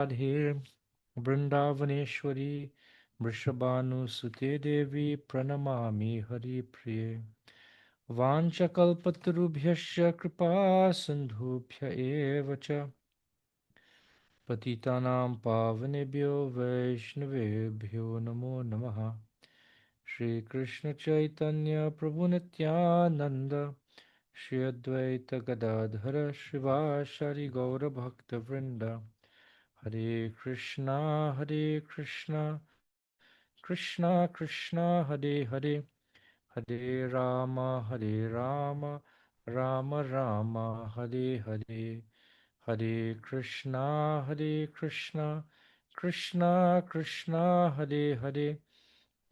Radhe Vrindavaneshwari Vrishabhanu Devi Pranamami Hari Priye Vanchakalpatarubhyasya Kripa Sindhubhya Eva cha Patitanam Pavanebhyo Vaishnavebhyo Namo Namaha Shri Krishna Chaitanya Prabhu Nityananda Shri Advaita Gadadhara Shivashari Gaura Bhakta Vrinda Hare Krishna Krishna Hare Hare Hare Rama Rama Rama Hare Hare Hare Krishna Krishna Krishna Hare Hare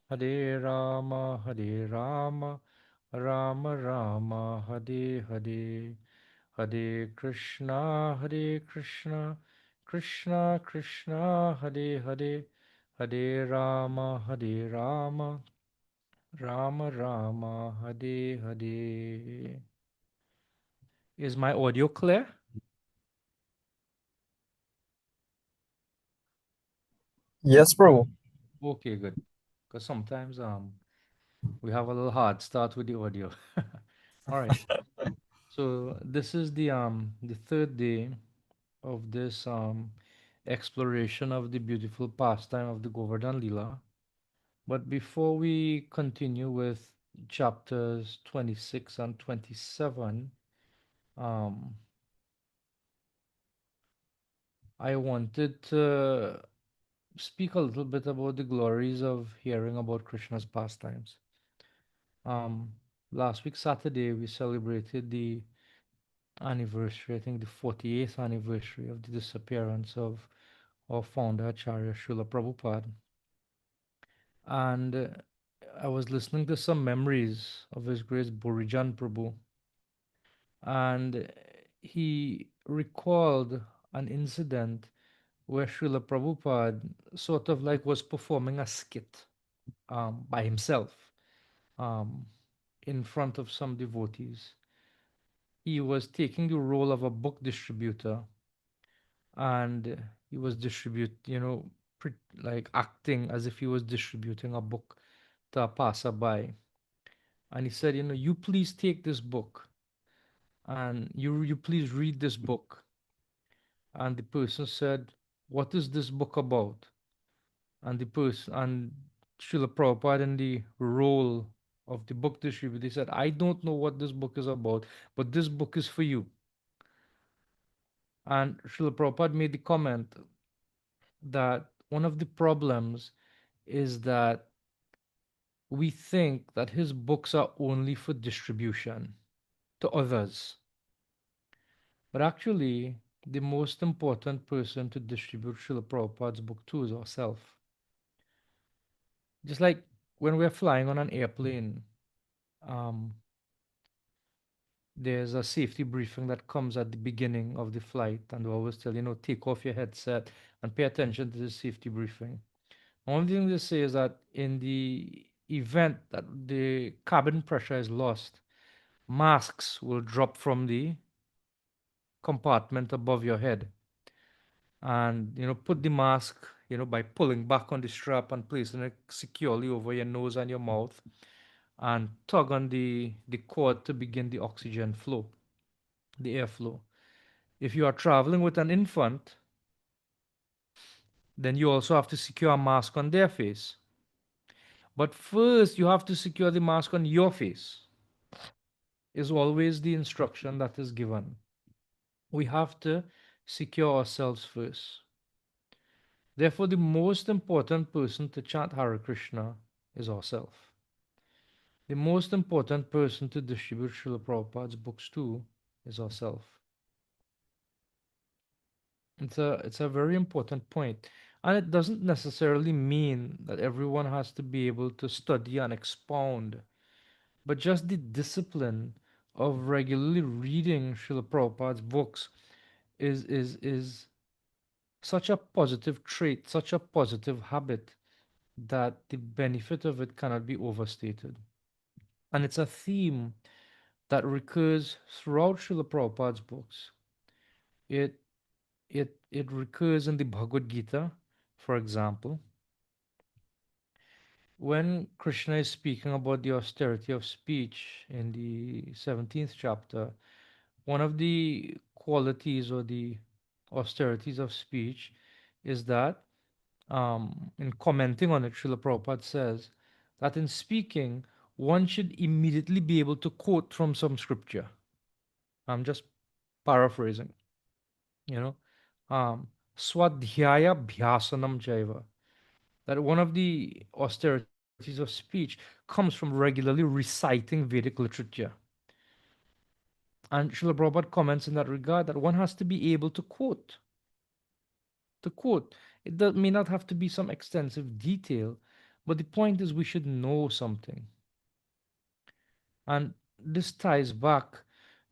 Hare Rama Rama Rama Hare Hare Hare Krishna Krishna Krishna Hare Hare Hare Rama Rama Rama Hare Hare. Is my audio clear? Yes, bro. Okay, good. Because sometimes we have a little hard start with the audio. All right. So this is the third day of this exploration of the beautiful pastime of the Govardhan Lila. But before we continue with chapters 26 and 27, um, I wanted to speak a little bit about the glories of hearing about Krishna's pastimes. Um, Last week, Saturday, we celebrated the anniversary, I think the 48th anniversary of the disappearance of our founder, Acharya Srila Prabhupada. And I was listening to some memories of His Grace Burijan Prabhu, and he recalled an incident where Srila Prabhupada sort of like was performing a skit by himself um, in front of some devotees. He was taking the role of a book distributor, and he was like acting as if he was distributing a book to a passerby. And he said, you please take this book, and you please read this book. And the person said, what is this book about? And Srila Prabhupada, in the role of the book distributor, he said, I don't know what this book is about, but this book is for you. And Srila Prabhupada made the comment that one of the problems is that we think that his books are only for distribution to others. But actually, the most important person to distribute Srila Prabhupada's book to is ourselves. Just like when we're flying on an airplane, um, there's a safety briefing that comes at the beginning of the flight, and they always tell take off your headset and pay attention to the safety briefing. Only thing they say is that in the event that the cabin pressure is lost, masks will drop from the compartment above your head, and put the mask by pulling back on the strap and placing it securely over your nose and your mouth, and tug on the cord to begin the oxygen flow, the airflow. If you are traveling with an infant, then you also have to secure a mask on their face. But first, you have to secure the mask on your face, is always the instruction that is given. We have to secure ourselves first. Therefore, the most important person to chant Hare Krishna is ourselves. The most important person to distribute Srila Prabhupada's books to is ourselves. It's a very important point. And it doesn't necessarily mean that everyone has to be able to study and expound, but just the discipline of regularly reading Srila Prabhupada's books is such a positive trait, such a positive habit, that the benefit of it cannot be overstated. And it's a theme that recurs throughout Srila Prabhupada's books. It It recurs in the Bhagavad Gita, for example, when Krishna is speaking about the austerity of speech in the 17th chapter. One of the qualities or the austerities of speech is that, in commenting on it, Srila Prabhupada says that in speaking, one should immediately be able to quote from some scripture. I'm just paraphrasing, you know. Swadhyaya bhyasanam jaiva. That one of the austerities of speech comes from regularly reciting Vedic literature. And Srila Prabhupada comments in that regard that one has to be able to quote. To quote, may not have to be some extensive detail, but the point is we should know something. And this ties back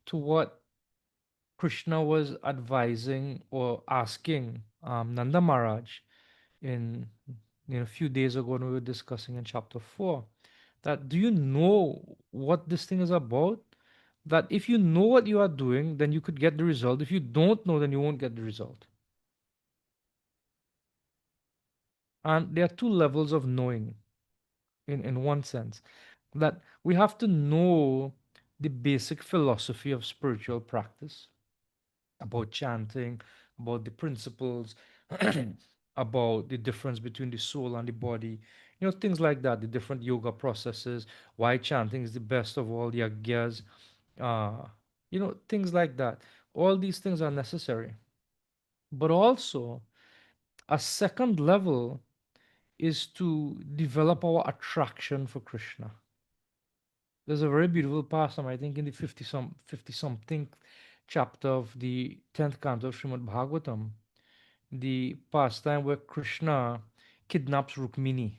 to what Krishna was advising or asking Nanda Maharaj in, a few days ago when we were discussing in chapter 4. That, do you know what this thing is about? That if you know what you are doing, then you could get the result. If you don't know, then you won't get the result. And there are two levels of knowing in one sense, that we have to know the basic philosophy of spiritual practice, about chanting, about the principles, about the difference between the soul and the body, things like that, the different yoga processes, why chanting is the best of all the agyas, uh, things like that. All these things are necessary. But also, a second level is to develop our attraction for Krishna. There's a very beautiful pastime, I think, in the 50 something chapter of the 10th canto of Srimad Bhagavatam, the pastime where Krishna kidnaps Rukmini.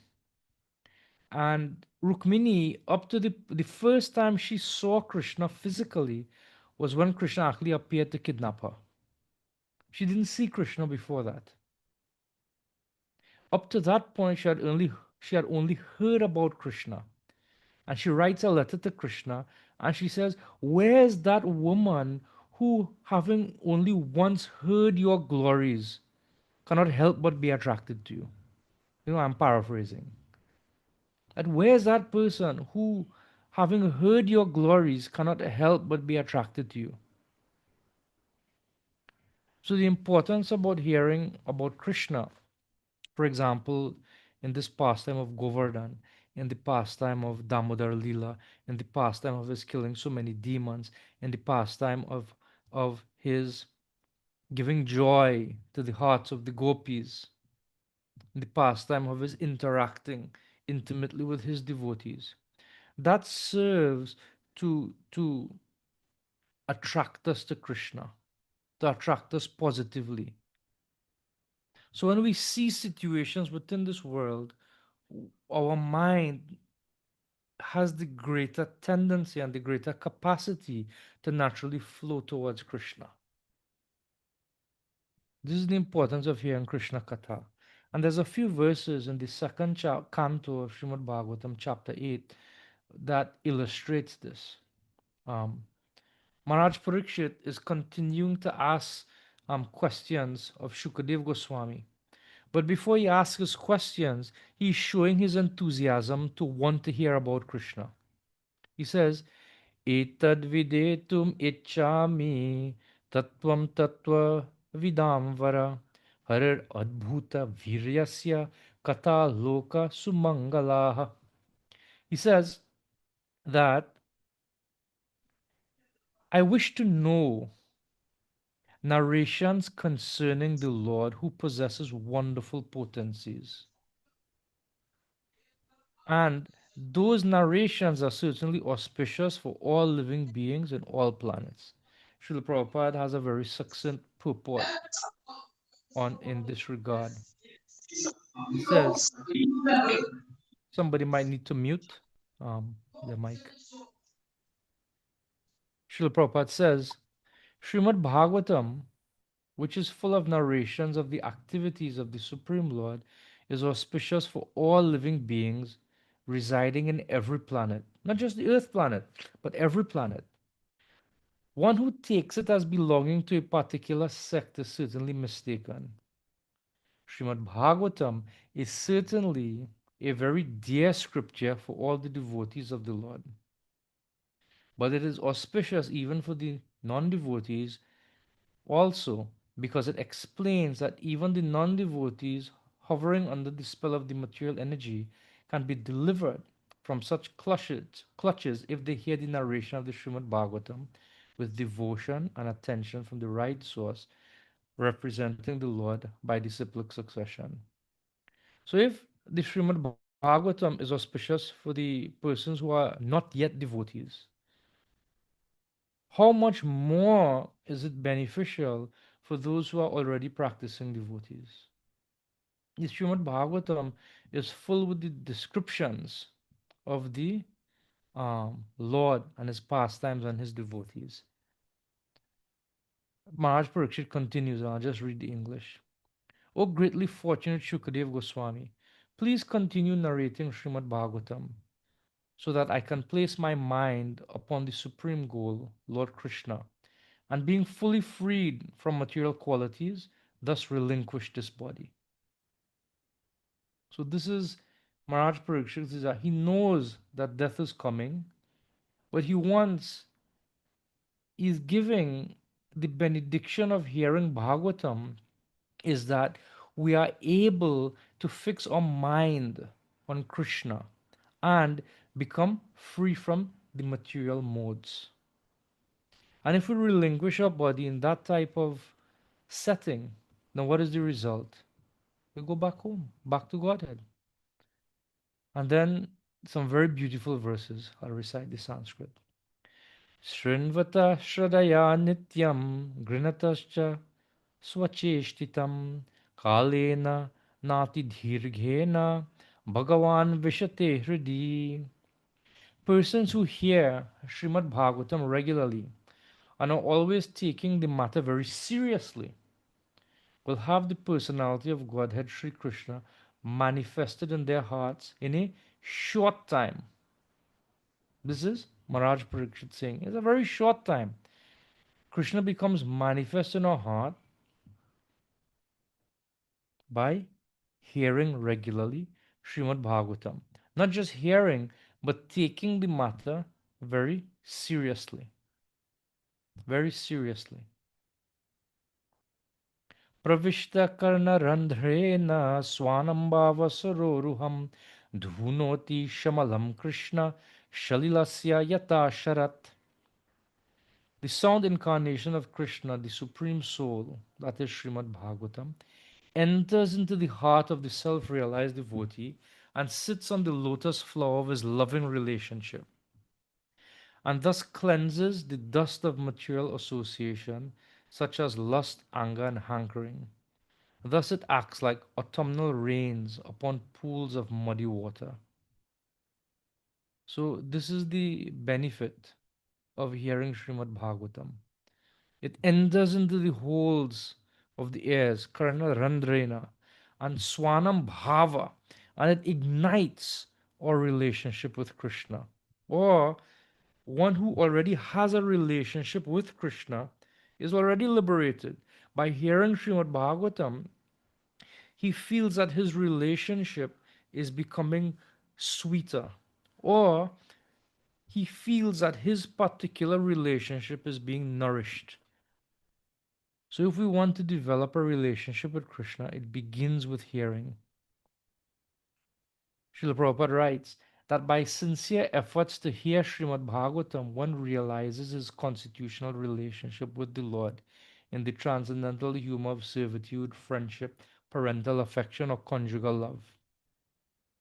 And Rukmini, up to the first time she saw Krishna physically, was when Krishna actually appeared to kidnap her. She didn't see Krishna before that. Up to that point, she had only heard about Krishna. And she writes a letter to Krishna and she says, where's that woman who, having only once heard your glories, cannot help but be attracted to you? I'm paraphrasing. That where's that person who, having heard your glories, cannot help but be attracted to you? So, the importance about hearing about Krishna, for example, in this pastime of Govardhan, in the pastime of Damodar Lila, in the pastime of his killing so many demons, in the pastime of his giving joy to the hearts of the gopis, in the pastime of his interacting intimately with his devotees. That serves to attract us to Krishna, to attract us positively. So when we see situations within this world, our mind has the greater tendency and the greater capacity to naturally flow towards Krishna. This is the importance of hearing Krishna Katha. And there's a few verses in the second canto of Srimad Bhagavatam, chapter 8, that illustrates this. Um, Maharaj Parikshit is continuing to ask questions of Shukadev Goswami. But before he asks his questions, he's showing his enthusiasm to want to hear about Krishna. He says, Etad videtum ichchami tattvam tattva vidamvara harir adbhuta viryasya kata loka sumangalaha. He says that I wish to know narrations concerning the Lord who possesses wonderful potencies. And those narrations are certainly auspicious for all living beings in all planets. Srila Prabhupada has a very succinct purport on in this regard. He says somebody might need to mute their mic. Srila Prabhupada says, Srimad Bhagavatam, which is full of narrations of the activities of the Supreme Lord, is auspicious for all living beings residing in every planet, not just the Earth planet, but every planet. One who takes it as belonging to a particular sect is certainly mistaken. Srimad Bhagavatam is certainly a very dear scripture for all the devotees of the Lord, but it is auspicious even for the non devotees also, because it explains that even the non devotees hovering under the spell of the material energy can be delivered from such clutches if they hear the narration of the Srimad Bhagavatam with devotion and attention from the right source, representing the Lord by disciplic succession. So, if the Srimad Bhagavatam is auspicious for the persons who are not yet devotees, how much more is it beneficial for those who are already practicing devotees? The Srimad Bhagavatam is full with the descriptions of the Lord and his pastimes and his devotees. Maharaj Parikshit continues, and I'll just read the English. O greatly fortunate Shukadev Goswami, please continue narrating Srimad Bhagavatam so that I can place my mind upon the supreme goal, Lord Krishna, and being fully freed from material qualities, thus relinquish this body. So this is Maharaj Parikshit. He knows that death is coming, but he's giving the benediction of hearing Bhagavatam is that we are able to fix our mind on Krishna and become free from the material modes. And if we relinquish our body in that type of setting, then what is the result? We go back home, back to Godhead. And then some very beautiful verses. I'll recite the Sanskrit. Shrinvata Shradaya Nityam Grinatascha Swacheshtitam Kalena Nati Dhirghena Bhagavan Vishate Hridi. Persons who hear Srimad Bhagavatam regularly and are always taking the matter very seriously will have the personality of Godhead Sri Krishna manifested in their hearts in a short time. This is Maharaj Parikshit saying, it's a very short time. Krishna becomes manifest in our heart by hearing regularly Srimad Bhagavatam. Not just hearing, but taking the matter very seriously. Very seriously. Pravishta karna randhrena swanambhava saroruham dhunoti shamalam Krishna shalilasya yata sharat. The sound incarnation of Krishna, the Supreme Soul, that is Srimad Bhagavatam, enters into the heart of the self realized devotee and sits on the lotus flower of his loving relationship, and thus cleanses the dust of material association, such as lust, anger, and hankering. Thus it acts like autumnal rains upon pools of muddy water. So, this is the benefit of hearing Srimad Bhagavatam. It enters into the holes of the ears, Karna Randrena, and Swanam Bhava, and it ignites our relationship with Krishna. Or one who already has a relationship with Krishna is already liberated. By hearing Srimad Bhagavatam, he feels that his relationship is becoming sweeter. Or he feels that his particular relationship is being nourished. So, if we want to develop a relationship with Krishna, it begins with hearing. Srila Prabhupada writes that by sincere efforts to hear Srimad Bhagavatam, one realizes his constitutional relationship with the Lord in the transcendental humor of servitude, friendship, parental affection, or conjugal love.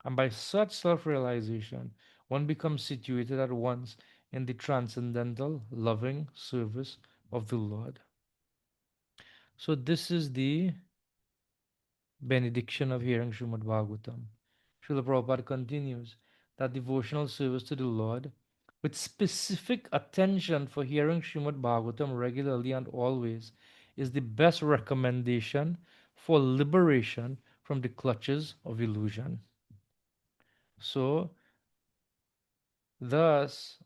And by such self realization, one becomes situated at once in the transcendental, loving service of the Lord. So, this is the benediction of hearing Srimad Bhagavatam. Srila Prabhupada continues that devotional service to the Lord, with specific attention for hearing Srimad Bhagavatam regularly and always, is the best recommendation for liberation from the clutches of illusion. So, thus,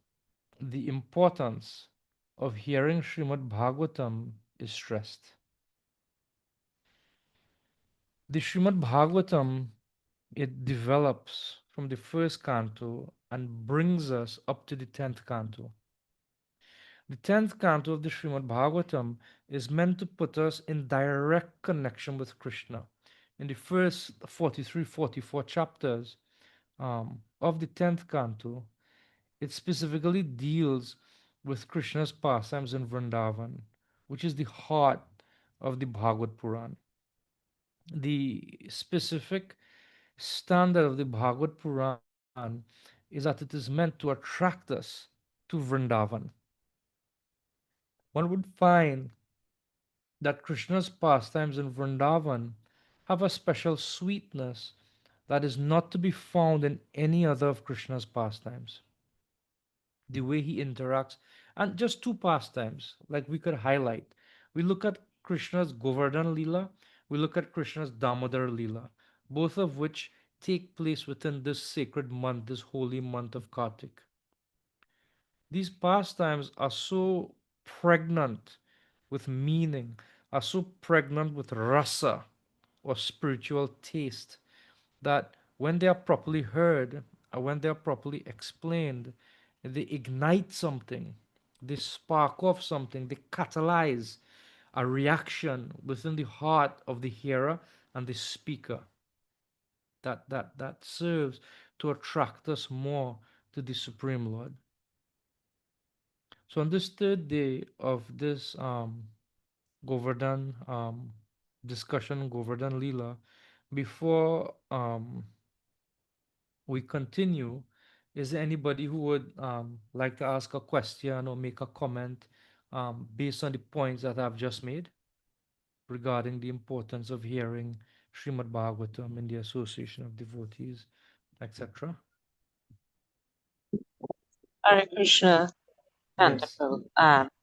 the importance of hearing Srimad Bhagavatam is stressed. The Srimad Bhagavatam, it develops from the first canto and brings us up to the 10th canto. The 10th canto of the Srimad Bhagavatam is meant to put us in direct connection with Krishna. In the first 43, 44 chapters of the 10th canto, it specifically deals with Krishna's pastimes in Vrindavan, which is the heart of the Bhagavad Puran. The specific standard of the Bhagavad Puran is that it is meant to attract us to Vrindavan. One would find that Krishna's pastimes in Vrindavan have a special sweetness that is not to be found in any other of Krishna's pastimes. The way he interacts, and just two pastimes, like we could highlight. We look at Krishna's Govardhan Lila, we look at Krishna's Damodar Lila, both of which take place within this sacred month, this holy month of Kartik. These pastimes are so pregnant with meaning, are so pregnant with rasa or spiritual taste that when they are properly heard or when they are properly explained, they ignite something, they spark off something, they catalyze a reaction within the heart of the hearer and the speaker that serves to attract us more to the Supreme Lord. So on this third day of this Govardhan discussion, Govardhan Lila, before we continue, is there anybody who would like to ask a question or make a comment based on the points that I've just made regarding the importance of hearing Srimad Bhagavatam in the association of devotees, etc.? Hare Krishna, Yes, Cantacle.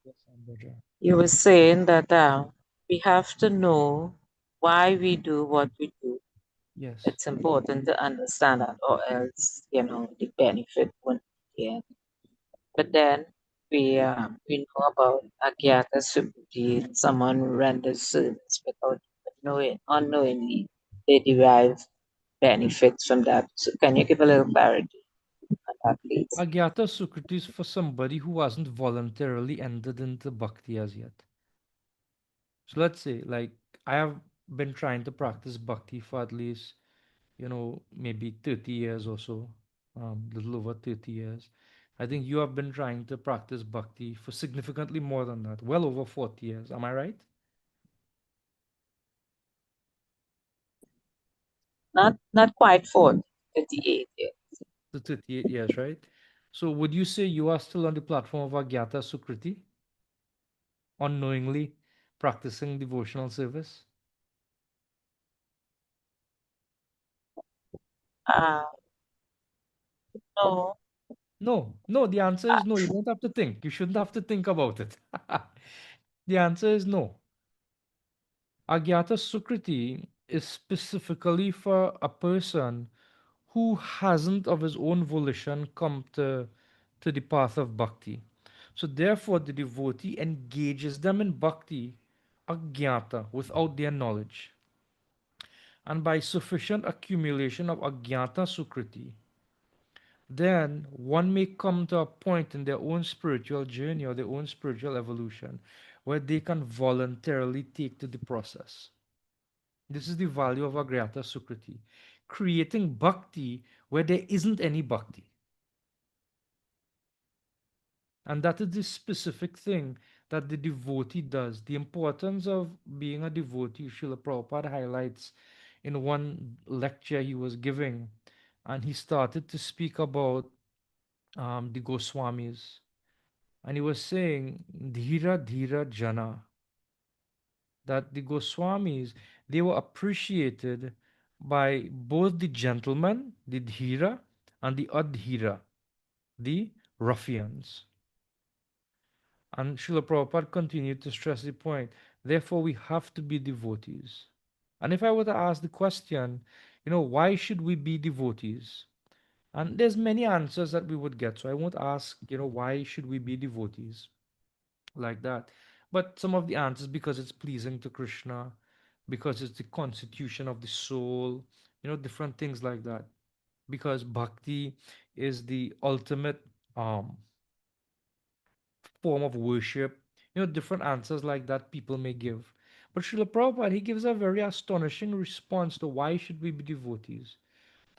yes, Ambaja. You were saying that we have to know why we do what we do. Yes. It's important to understand that, or else, the benefit won't be there. But then we know about Agyata Sukriti, someone who renders service without knowing, unknowingly, they derive benefits from that. So can you give a little clarity on that, please? Agyata Sukriti is for somebody who hasn't voluntarily entered into bhakti as yet. So let's say, like, I have been trying to practice bhakti for at least, maybe 30 years or so, little over 30 years. I think you have been trying to practice bhakti for significantly more than that, well over 40 years. Am I right? Not quite 40, 58 years. The 38 years, right? So would you say you are still on the platform of Agyata Sukriti, unknowingly practicing devotional service? Uh, no, No, no, the answer uh, is no. You don't have to think. You shouldn't have to think about it. The answer is no. Agyata Sukriti is specifically for a person who hasn't of his own volition come to the path of bhakti. So therefore the devotee engages them in bhakti agyata without their knowledge. And by sufficient accumulation of agyata sukriti, then one may come to a point in their own spiritual journey or their own spiritual evolution where they can voluntarily take to the process. This is the value of Agriyata Sukriti, creating bhakti where there isn't any bhakti. And that is the specific thing that the devotee does. The importance of being a devotee, Srila Prabhupada highlights in one lecture he was giving. And he started to speak about the Goswamis. And he was saying, Dhira Dhira Jana, that the Goswamis, they were appreciated by both the gentlemen, the Dhira, and the Adhira, the ruffians. And Srila Prabhupada continued to stress the point. Therefore, we have to be devotees. And if I were to ask the question, why should we be devotees? And there's many answers that we would get. So I won't ask, why should we be devotees? like that. But some of the answers, because it's pleasing to Krishna, because it's the constitution of the soul, different things like that. Because bhakti is the ultimate um, form of worship. Different answers like that people may give. But Srila Prabhupada, he gives a very astonishing response to why should we be devotees.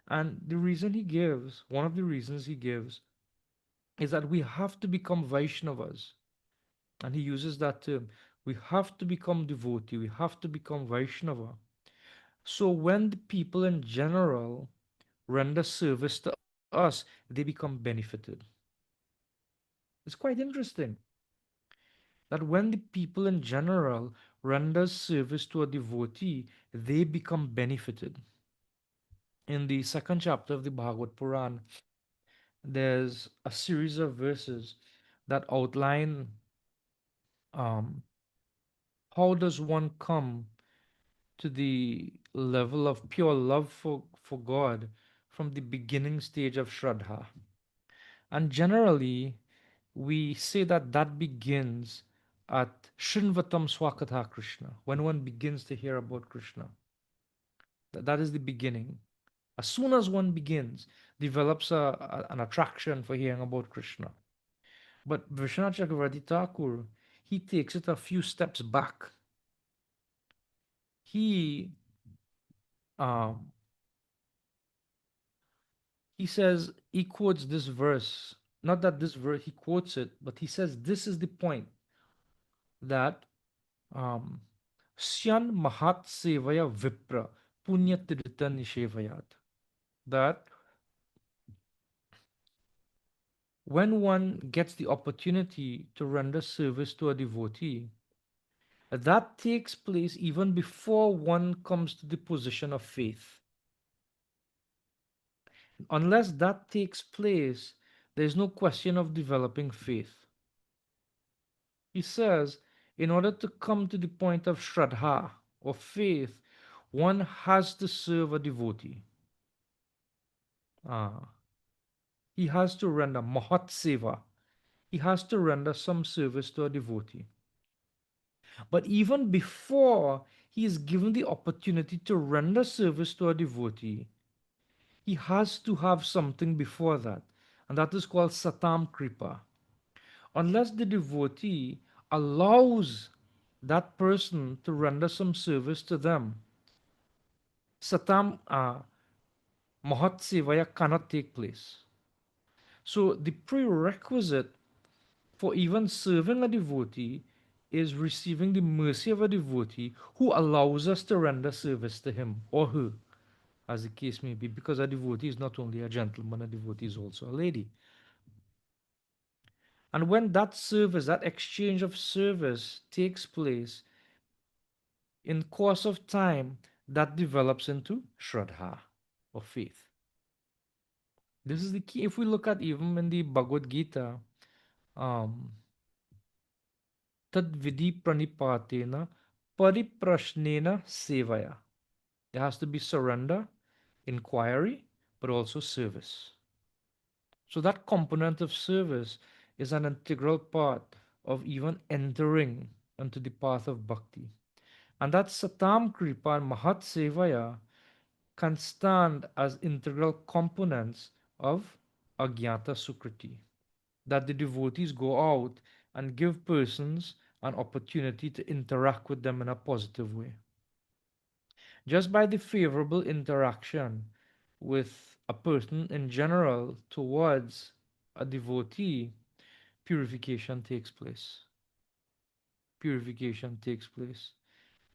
And the reason he gives, one of the reasons he gives, is that we have to become Vaishnavas. And he uses that term. We have to become devotee. We have to become Vaishnava. So when the people in general render service to us, they become benefited. It's quite interesting that when the people in general renders service to a devotee, they become benefited. In the second chapter of the Bhagavad Puran, there's a series of verses that outline um, how does one come to the level of pure love for God from the beginning stage of Shraddha. And generally, we say that that begins at Srinvatam Swakatha Krishna, when one begins to hear about Krishna. That is the beginning. As soon as one begins, develops an attraction for hearing about Krishna. But Vishwanath Chakravarti Thakur, he takes it a few steps back. He um, he says, he quotes this verse, not that this verse he quotes it, but he says this is the point that um, Syan Mahat Sevaya Vipra Punya Tirtha Nishevayat. That when one gets the opportunity to render service to a devotee, that takes place even before one comes to the position of faith. Unless that takes place, there is no question of developing faith. He says, in order to come to the point of Shraddha or faith, one has to serve a devotee. Ah, he has to render Mahat Seva. He has to render some service to a devotee. But even before he is given the opportunity to render service to a devotee, he has to have something before that, and that is called Satam Kripa. Unless the devotee allows that person to render some service to them, Satam Mahat Sevaya cannot take place. So the prerequisite for even serving a devotee is receiving the mercy of a devotee who allows us to render service to him or her, as the case may be, because a devotee is not only a gentleman, a devotee is also a lady. And when that service, that exchange of service takes place, in course of time, that develops into Shraddha or faith. This is the key. If we look at even in the Bhagavad Gita, um, tad vidhi pranipatena pariprashnena sevaya. There has to be surrender, inquiry, but also service. So that component of service is an integral part of even entering into the path of bhakti. And that Satam Kripa and Mahat Sevaya can stand as integral components of Agyata Sukriti. That the devotees go out and give persons an opportunity to interact with them in a positive way. Just by the favorable interaction with a person in general towards a devotee, purification takes place. Purification takes place.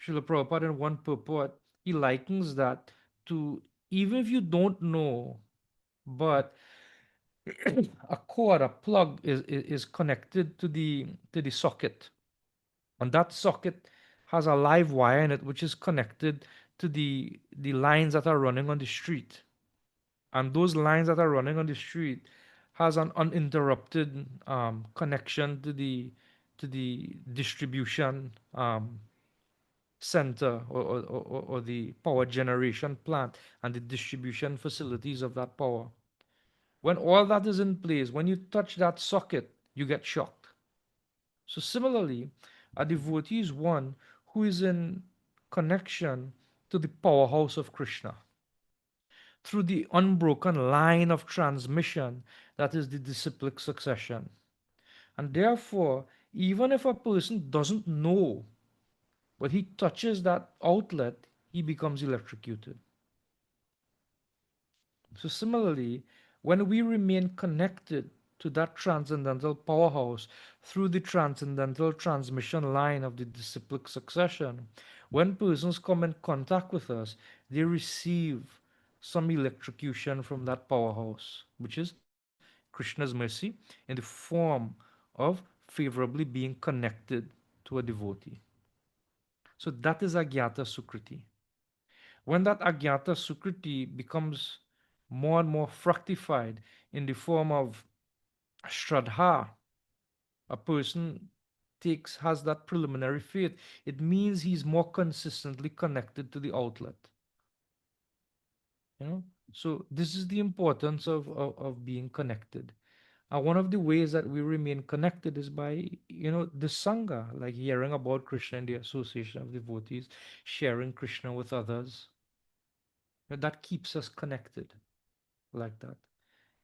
Srila Prabhupada in one purport, he likens that to, even if you don't know, but a cord, a plug is connected to the socket, and that socket has a live wire in it which is connected to the lines that are running on the street, and those lines that are running on the street has an uninterrupted connection to the distribution center, or the power generation plant and the distribution facilities of that power. When all that is in place, when you touch that socket, you get shocked. So, similarly, a devotee is one who is in connection to the powerhouse of Krishna through the unbroken line of transmission that is the disciplic succession. And therefore, even if a person doesn't know, but he touches that outlet, he becomes electrocuted. So, similarly, when we remain connected to that transcendental powerhouse through the transcendental transmission line of the disciplic succession, when persons come in contact with us, they receive some electrocution from that powerhouse, which is Krishna's mercy in the form of favorably being connected to a devotee. So that is Agyata Sukriti. When that Agyata Sukriti becomes more and more fructified in the form of Shraddha, a person takes has that preliminary faith, it means he's more consistently connected to the outlet. You know? So this is the importance of being connected. One of the ways that we remain connected is by, the Sangha, like hearing about Krishna and the association of devotees, sharing Krishna with others. That keeps us connected like that.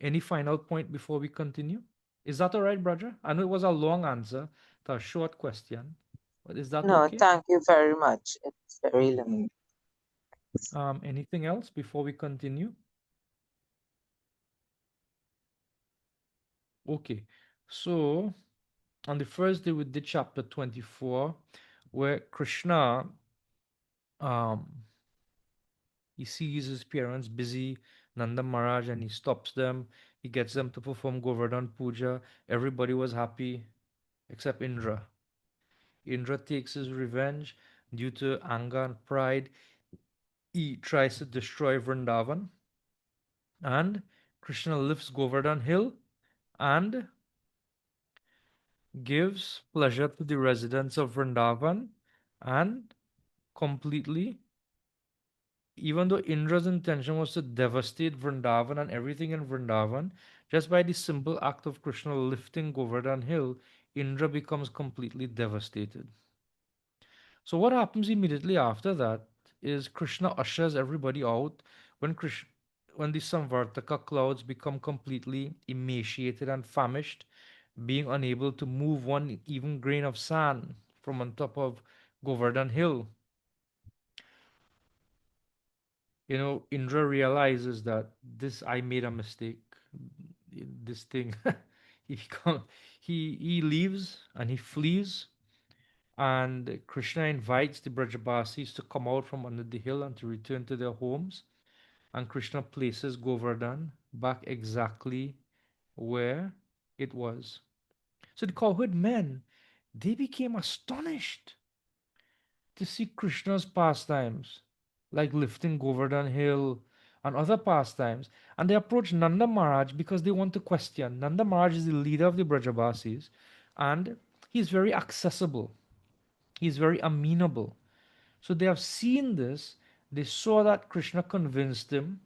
Any final point before we continue? Is that all right, brother? I know it was a long answer to a short question, but is that No, okay? thank you very much. It's very limited. Anything else before we continue? Okay. So on the first day we did chapter 24, where Krishna um he sees his parents busy, Nanda Maharaj, and he stops them. He gets them to perform Govardhan Puja. Everybody was happy except Indra. Indra takes his revenge due to anger and pride. He tries to destroy Vrindavan, and Krishna lifts Govardhan hill and gives pleasure to the residents of Vrindavan, and completely, even though Indra's intention was to devastate Vrindavan and everything in Vrindavan, just by the simple act of Krishna lifting Govardhan hill, Indra becomes completely devastated. So what happens immediately after that is Krishna ushers everybody out when the Samvartaka clouds become completely emaciated and famished, being unable to move one even grain of sand from on top of Govardhan Hill. Indra realizes that this I made a mistake. This thing he come, he leaves and he flees, and Krishna invites the Brajabasis to come out from under the hill and to return to their homes. And Krishna places Govardhan back exactly where it was. So the cowherd men, they became astonished to see Krishna's pastimes, like lifting Govardhan Hill and other pastimes. And they approached Nanda Maharaj because they want to question. Nanda Maharaj is the leader of the Brajabasis, and he's very accessible. He's very amenable. So they have seen this. They saw that Krishna convinced him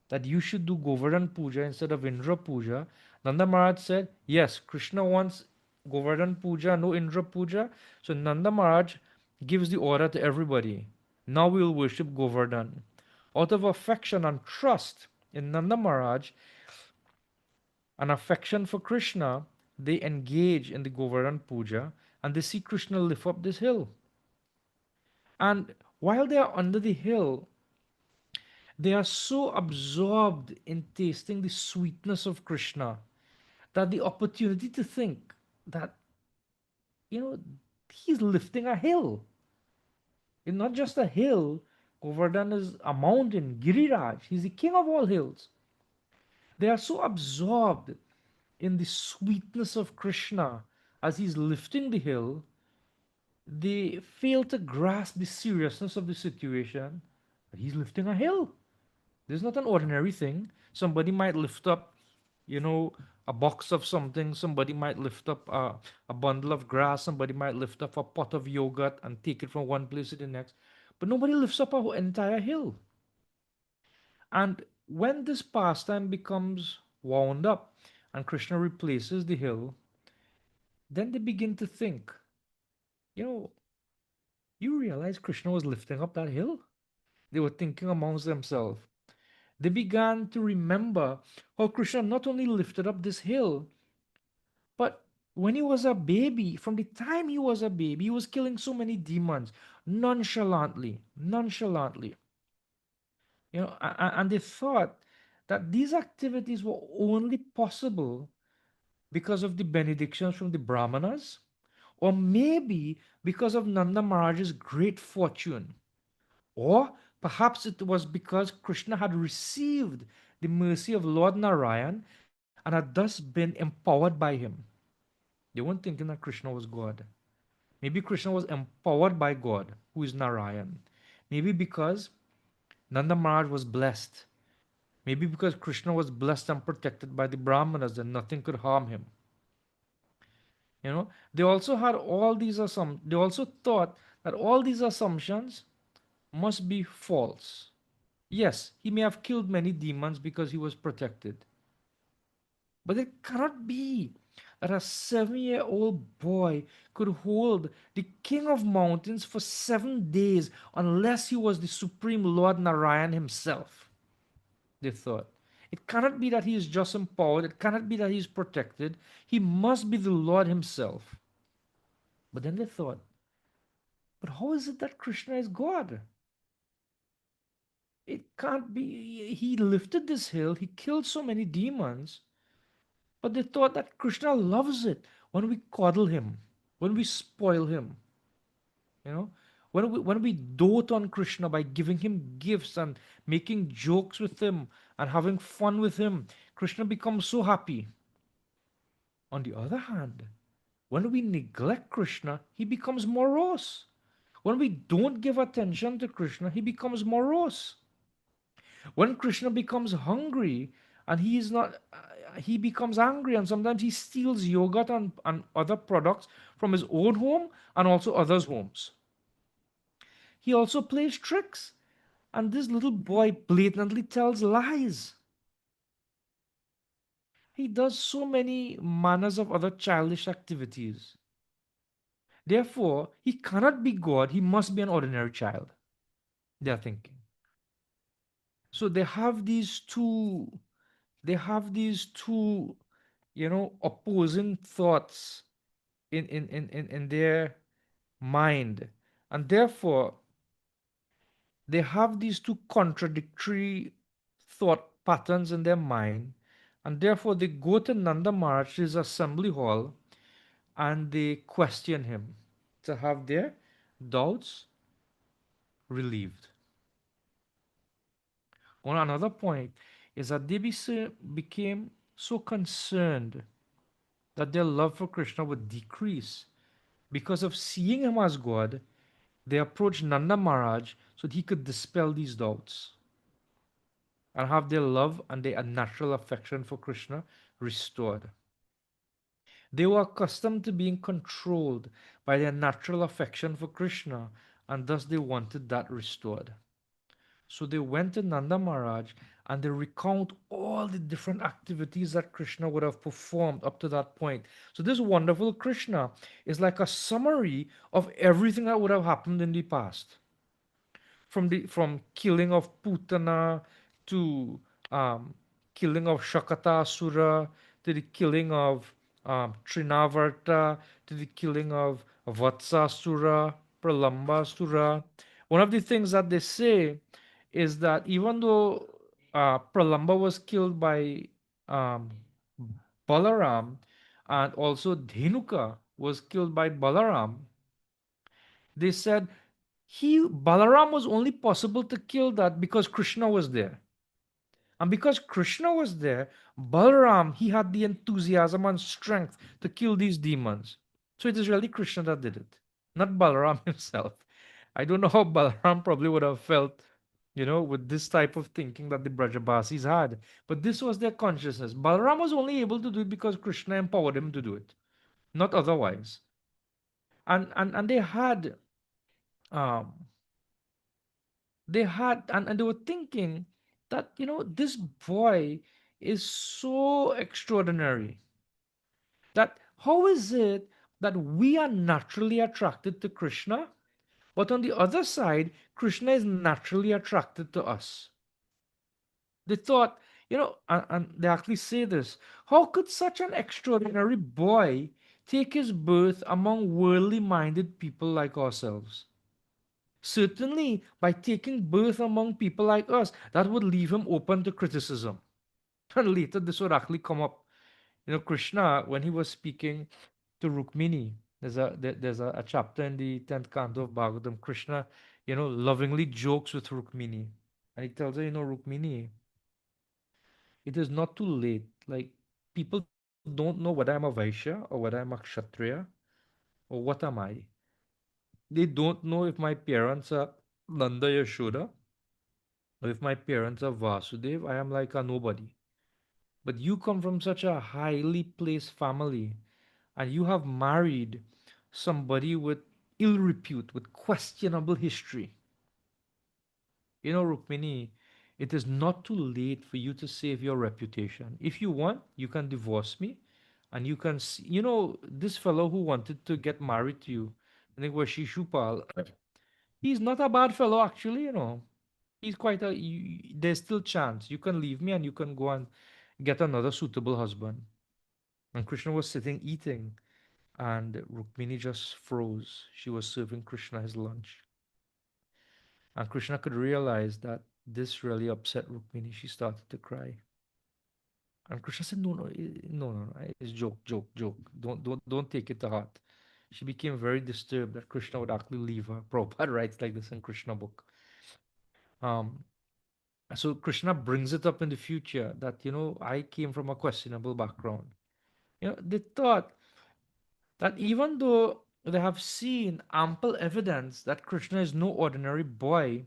that you should do Govardhan Puja instead of Indra Puja. Nanda Maharaj said, yes, Krishna wants Govardhan Puja, no Indra Puja. So Nanda Maharaj gives the order to everybody. Now we will worship Govardhan. Out of affection and trust in Nanda Maharaj, and affection for Krishna, they engage in the Govardhan Puja and they see Krishna lift up this hill. And while they are under the hill, they are so absorbed in tasting the sweetness of Krishna that the opportunity to think that, you know, he's lifting a hill. It's not just a hill. Govardhan is a mountain, Giriraj. He's the king of all hills. They are so absorbed in the sweetness of Krishna as he's lifting the hill, they fail to grasp the seriousness of the situation. But he's lifting a hill. This is not an ordinary thing. Somebody might lift up, you know, a box of something. Somebody might lift up a bundle of grass. Somebody might lift up a pot of yogurt and take it from one place to the next. But nobody lifts up an entire hill. And when this pastime becomes wound up and Krishna replaces the hill, Then they begin to think, you know, you realize Krishna was lifting up that hill? They were thinking amongst themselves. They began to remember how Krishna not only lifted up this hill, but when he was a baby, from the time he was a baby, he was killing so many demons nonchalantly, nonchalantly. And they thought that these activities were only possible because of the benedictions from the Brahmanas, or maybe because of Nanda Maharaj's great fortune, or perhaps it was because Krishna had received the mercy of Lord Narayan and had thus been empowered by him. They weren't thinking that Krishna was God. Maybe Krishna was empowered by God, who is Narayan. Maybe because Nanda Maharaj was blessed. Maybe because Krishna was blessed and protected by the Brahmanas and nothing could harm him. They also had all these assumptions. They also thought that all these assumptions must be false. Yes, he may have killed many demons because he was protected. But it cannot be that a 7-year-old boy could hold the king of mountains for 7 days unless he was the supreme Lord Narayan himself, they thought. It cannot be that he is just empowered. It cannot be that he is protected. He must be the Lord himself. But then they thought, but how is it that Krishna is God? It can't be. He lifted this hill, he killed so many demons, but they thought that Krishna loves it when we coddle him, when we spoil him, you know, when we dote on Krishna by giving him gifts and making jokes with him and having fun with him. Krishna becomes so happy. On the other hand, when we neglect Krishna, he becomes morose. When we don't give attention to Krishna, he becomes morose. When Krishna becomes hungry and he is not, he becomes angry, and sometimes he steals yogurt and other products from his own home and also others' homes. He also plays tricks, and this little boy blatantly tells lies. He does so many manners of other childish activities. Therefore, he cannot be God, he must be an ordinary child, they are thinking. So they have these two opposing thoughts in their mind, and therefore they have these two contradictory thought patterns in their mind, and therefore they go to Nanda Maharaj's assembly hall and they question him to have their doubts relieved. On another point is that they became so concerned that their love for Krishna would decrease. Because of seeing him as God, they approached Nanda Maharaj so that he could dispel these doubts and have their love and their natural affection for Krishna restored. They were accustomed to being controlled by their natural affection for Krishna, and thus they wanted that restored. So they went to Nanda Maharaj and they recount all the different activities that Krishna would have performed up to that point. So this wonderful Krishna is like a summary of everything that would have happened in the past, from killing of Putana to um, killing of Shakatasura to the killing of Trinavarta to the killing of Vatsasura, Pralambasura. One of the things that they say is that even though Pralamba was killed by um, Balaram and also Dhenuka was killed by Balaram, they said Balaram was only possible to kill that because Krishna was there. And because Krishna was there, Balaram, he had the enthusiasm and strength to kill these demons. So it is really Krishna that did it, not Balaram himself. I don't know how Balaram probably would have felt, with this type of thinking that the Brajabasis had. But this was their consciousness. Balaram was only able to do it because Krishna empowered him to do it, not otherwise. And um, they were thinking that this boy is so extraordinary, that how is it that we are naturally attracted to Krishna, but on the other side, Krishna is naturally attracted to us. They thought, and they actually say this, how could such an extraordinary boy take his birth among worldly minded people like ourselves? Certainly, by taking birth among people like us, that would leave him open to criticism. And later, this would actually come up. Krishna, when he was speaking to Rukmini, there's a chapter in the 10th canto of Bhagavatam. Krishna, lovingly jokes with Rukmini. And he tells her, Rukmini, it is not too late. Like, people don't know whether I'm a Vaishya or whether I'm a Kshatriya or what am I. They don't know if my parents are Nanda Yashoda or if my parents are Vasudev. I am like a nobody. But you come from such a highly placed family and you have married somebody with ill repute, with questionable history. Rukmini, it is not too late for you to save your reputation. If you want, you can divorce me and you can see, this fellow who wanted to get married to you, I think was Shishupal, he's not a bad fellow actually. He's quite there's still chance. You can leave me and you can go and get another suitable husband. And Krishna was sitting eating and Rukmini just froze. She was serving Krishna his lunch. And Krishna could realize that this really upset Rukmini. She started to cry. And Krishna said, no, no, no, no, no, it's joke, joke, joke. Don't take it to heart. She became very disturbed that Krishna would actually leave her. Prabhupada writes like this in Krishna book. Um, so Krishna brings it up in the future that, I came from a questionable background. They thought that even though they have seen ample evidence that Krishna is no ordinary boy,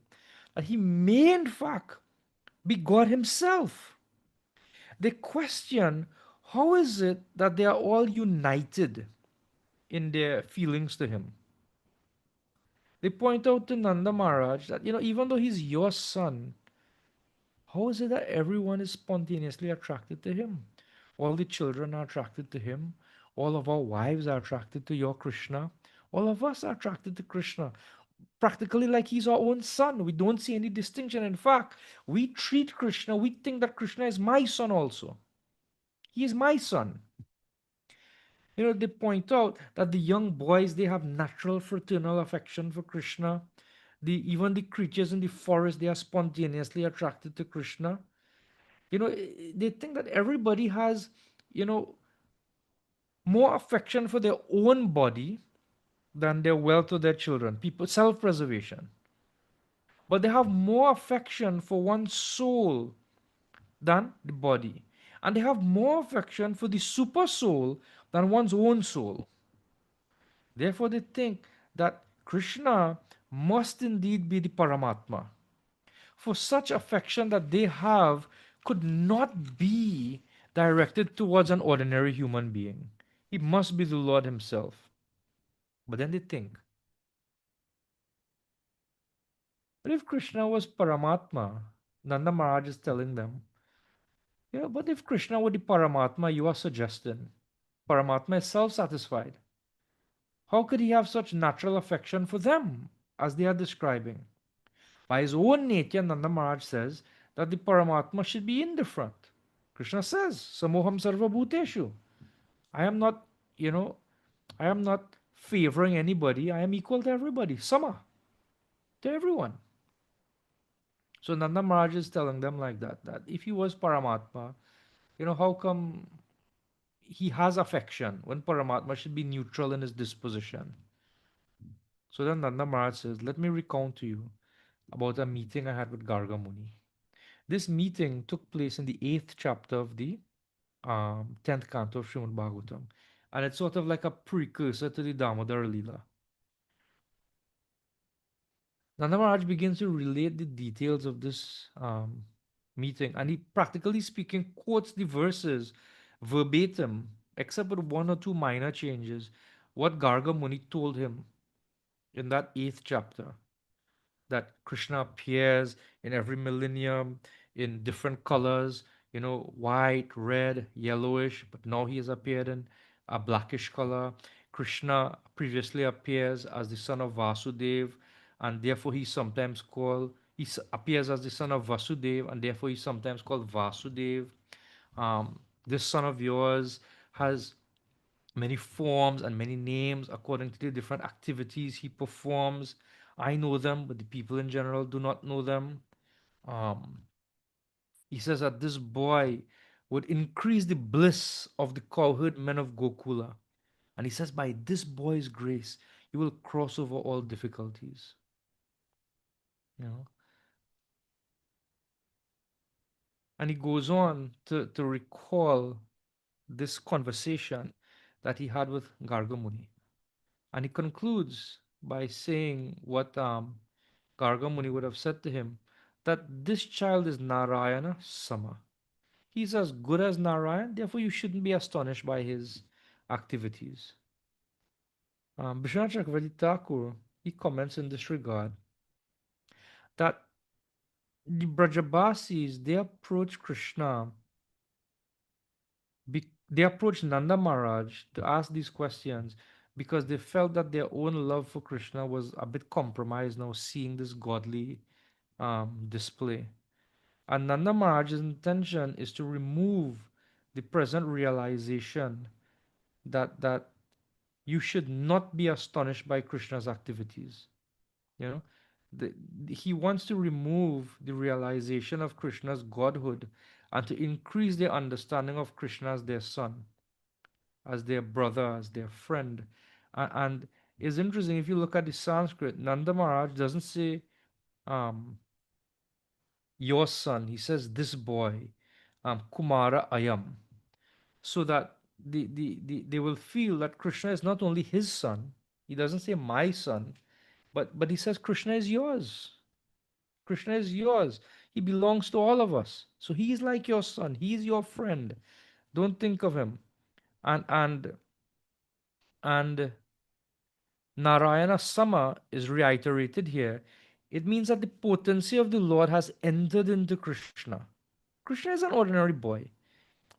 that he may in fact be God himself. They question how is it that they are all united in their feelings to him. They point out to Nanda Maharaj that, even though he's your son, how is it that everyone is spontaneously attracted to him? All the children are attracted to him. All of our wives are attracted to your Krishna. All of us are attracted to Krishna. Practically like he's our own son. We don't see any distinction. In fact, we treat Krishna, we think that Krishna is my son also. He is my son. They point out that the young boys, they have natural fraternal affection for Krishna. Even the creatures in the forest, they are spontaneously attracted to Krishna. They think that everybody has, you know, more affection for their own body than their wealth or their children. People, self-preservation. But they have more affection for one's soul than the body. And they have more affection for the super soul than one's own soul. Therefore, they think that Krishna must indeed be the Paramatma. For such affection that they have could not be directed towards an ordinary human being. He must be the Lord Himself. But then they think, but if Krishna was Paramatma, Nanda Maharaj is telling them, but if Krishna were the Paramatma you are suggesting, Paramatma is self satisfied. How could he have such natural affection for them as they are describing? By his own nature, Nanda Maharaj says that the Paramatma should be indifferent. Krishna says, Samoham Sarva Bhuteshu. I am not, you know, I am not favoring anybody. I am equal to everybody. Sama, to everyone. So Nanda Maharaj is telling them like that if he was Paramatma, how come he has affection when Paramatma should be neutral in his disposition? So then Nanda Maharaj says, let me recount to you about a meeting I had with Garga Muni. This meeting took place in the 8th chapter of the 10th canto of Srimad Bhagavatam. And it's sort of like a precursor to the Damodar Lila. Nanda Maharaj begins to relate the details of this meeting, and he, practically speaking, quotes the verses verbatim, except with one or two minor changes, what Garga Muni told him in that 8th chapter. That Krishna appears in every millennium in different colors, white, red, yellowish, but now he has appeared in a blackish color. Krishna previously appears as the son of Vasudev, and therefore he's sometimes called, appears as the son of Vasudev, and therefore he's sometimes called Vasudev. This son of yours has many forms and many names according to the different activities he performs. I know them, but the people in general do not know them. Um, he says that this boy would increase the bliss of the cowherd men of Gokula. And he says, by this boy's grace, you will cross over all difficulties. You know, and he goes on to recall this conversation that he had with Gargamuni. And he concludes by saying what Gargamuni would have said to him, that this child is Narayana Sama. He's as good as Narayan, therefore you shouldn't be astonished by his activities. Bishwanath Chakravarti Thakur, he comments in this regard that the Brajabasis, they approach Krishna, they approached Nanda Maharaj to ask these questions because they felt that their own love for Krishna was a bit compromised now, seeing this godly display. And Nanda Maharaj's intention is to remove the present realization that you should not be astonished by Krishna's activities. You know, he wants to remove the realization of Krishna's godhood and to increase their understanding of Krishna as their son, as their brother, as their friend. And it's interesting if you look at the Sanskrit, Nanda Maharaj doesn't say um, your son, he says this boy, Kumara Ayam, so that they will feel that Krishna is not only his son, he doesn't say my son, but he says Krishna is yours. Krishna is yours. He belongs to all of us. So he is like your son. He is your friend. Don't think of him. And and and Narayana Sama is reiterated here. It means that the potency of the Lord has entered into Krishna. Krishna is an ordinary boy.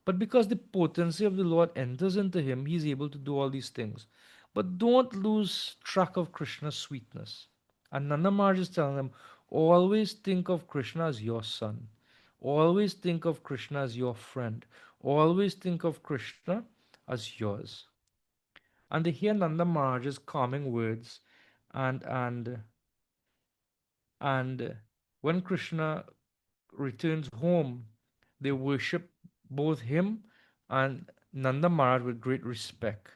But because the potency of the Lord enters into him, he is able to do all these things. But don't lose track of Krishna's sweetness. And Nanda Maharaj is telling them, always think of Krishna as your son. Always think of Krishna as your friend. Always think of Krishna as yours. And they hear Nanda Maharaj's calming words, and and and when Krishna returns home, they worship both him and Nanda Maharaj with great respect.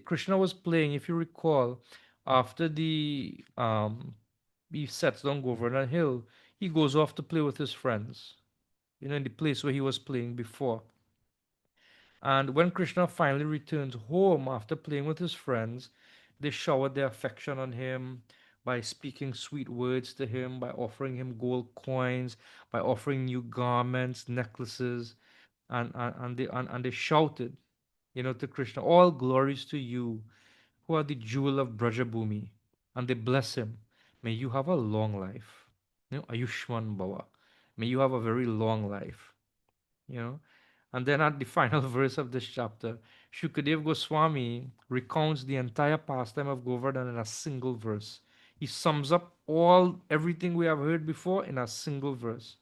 Krishna was playing, if you recall, after he sets down Govardhan Hill, he goes off to play with his friends, in the place where he was playing before. And when Krishna finally returns home after playing with his friends, they showered their affection on him by speaking sweet words to him, by offering him gold coins, by offering new garments, necklaces, and they shouted, to Krishna, all glories to you, who are the jewel of Brajabhumi. And they bless him. May you have a long life. Ayushman Bhava. May you have a very long life. You know. And then at the final verse of this chapter, Shukadev Goswami recounts the entire pastime of Govardhan in a single verse. He sums up everything we have heard before in a single verse.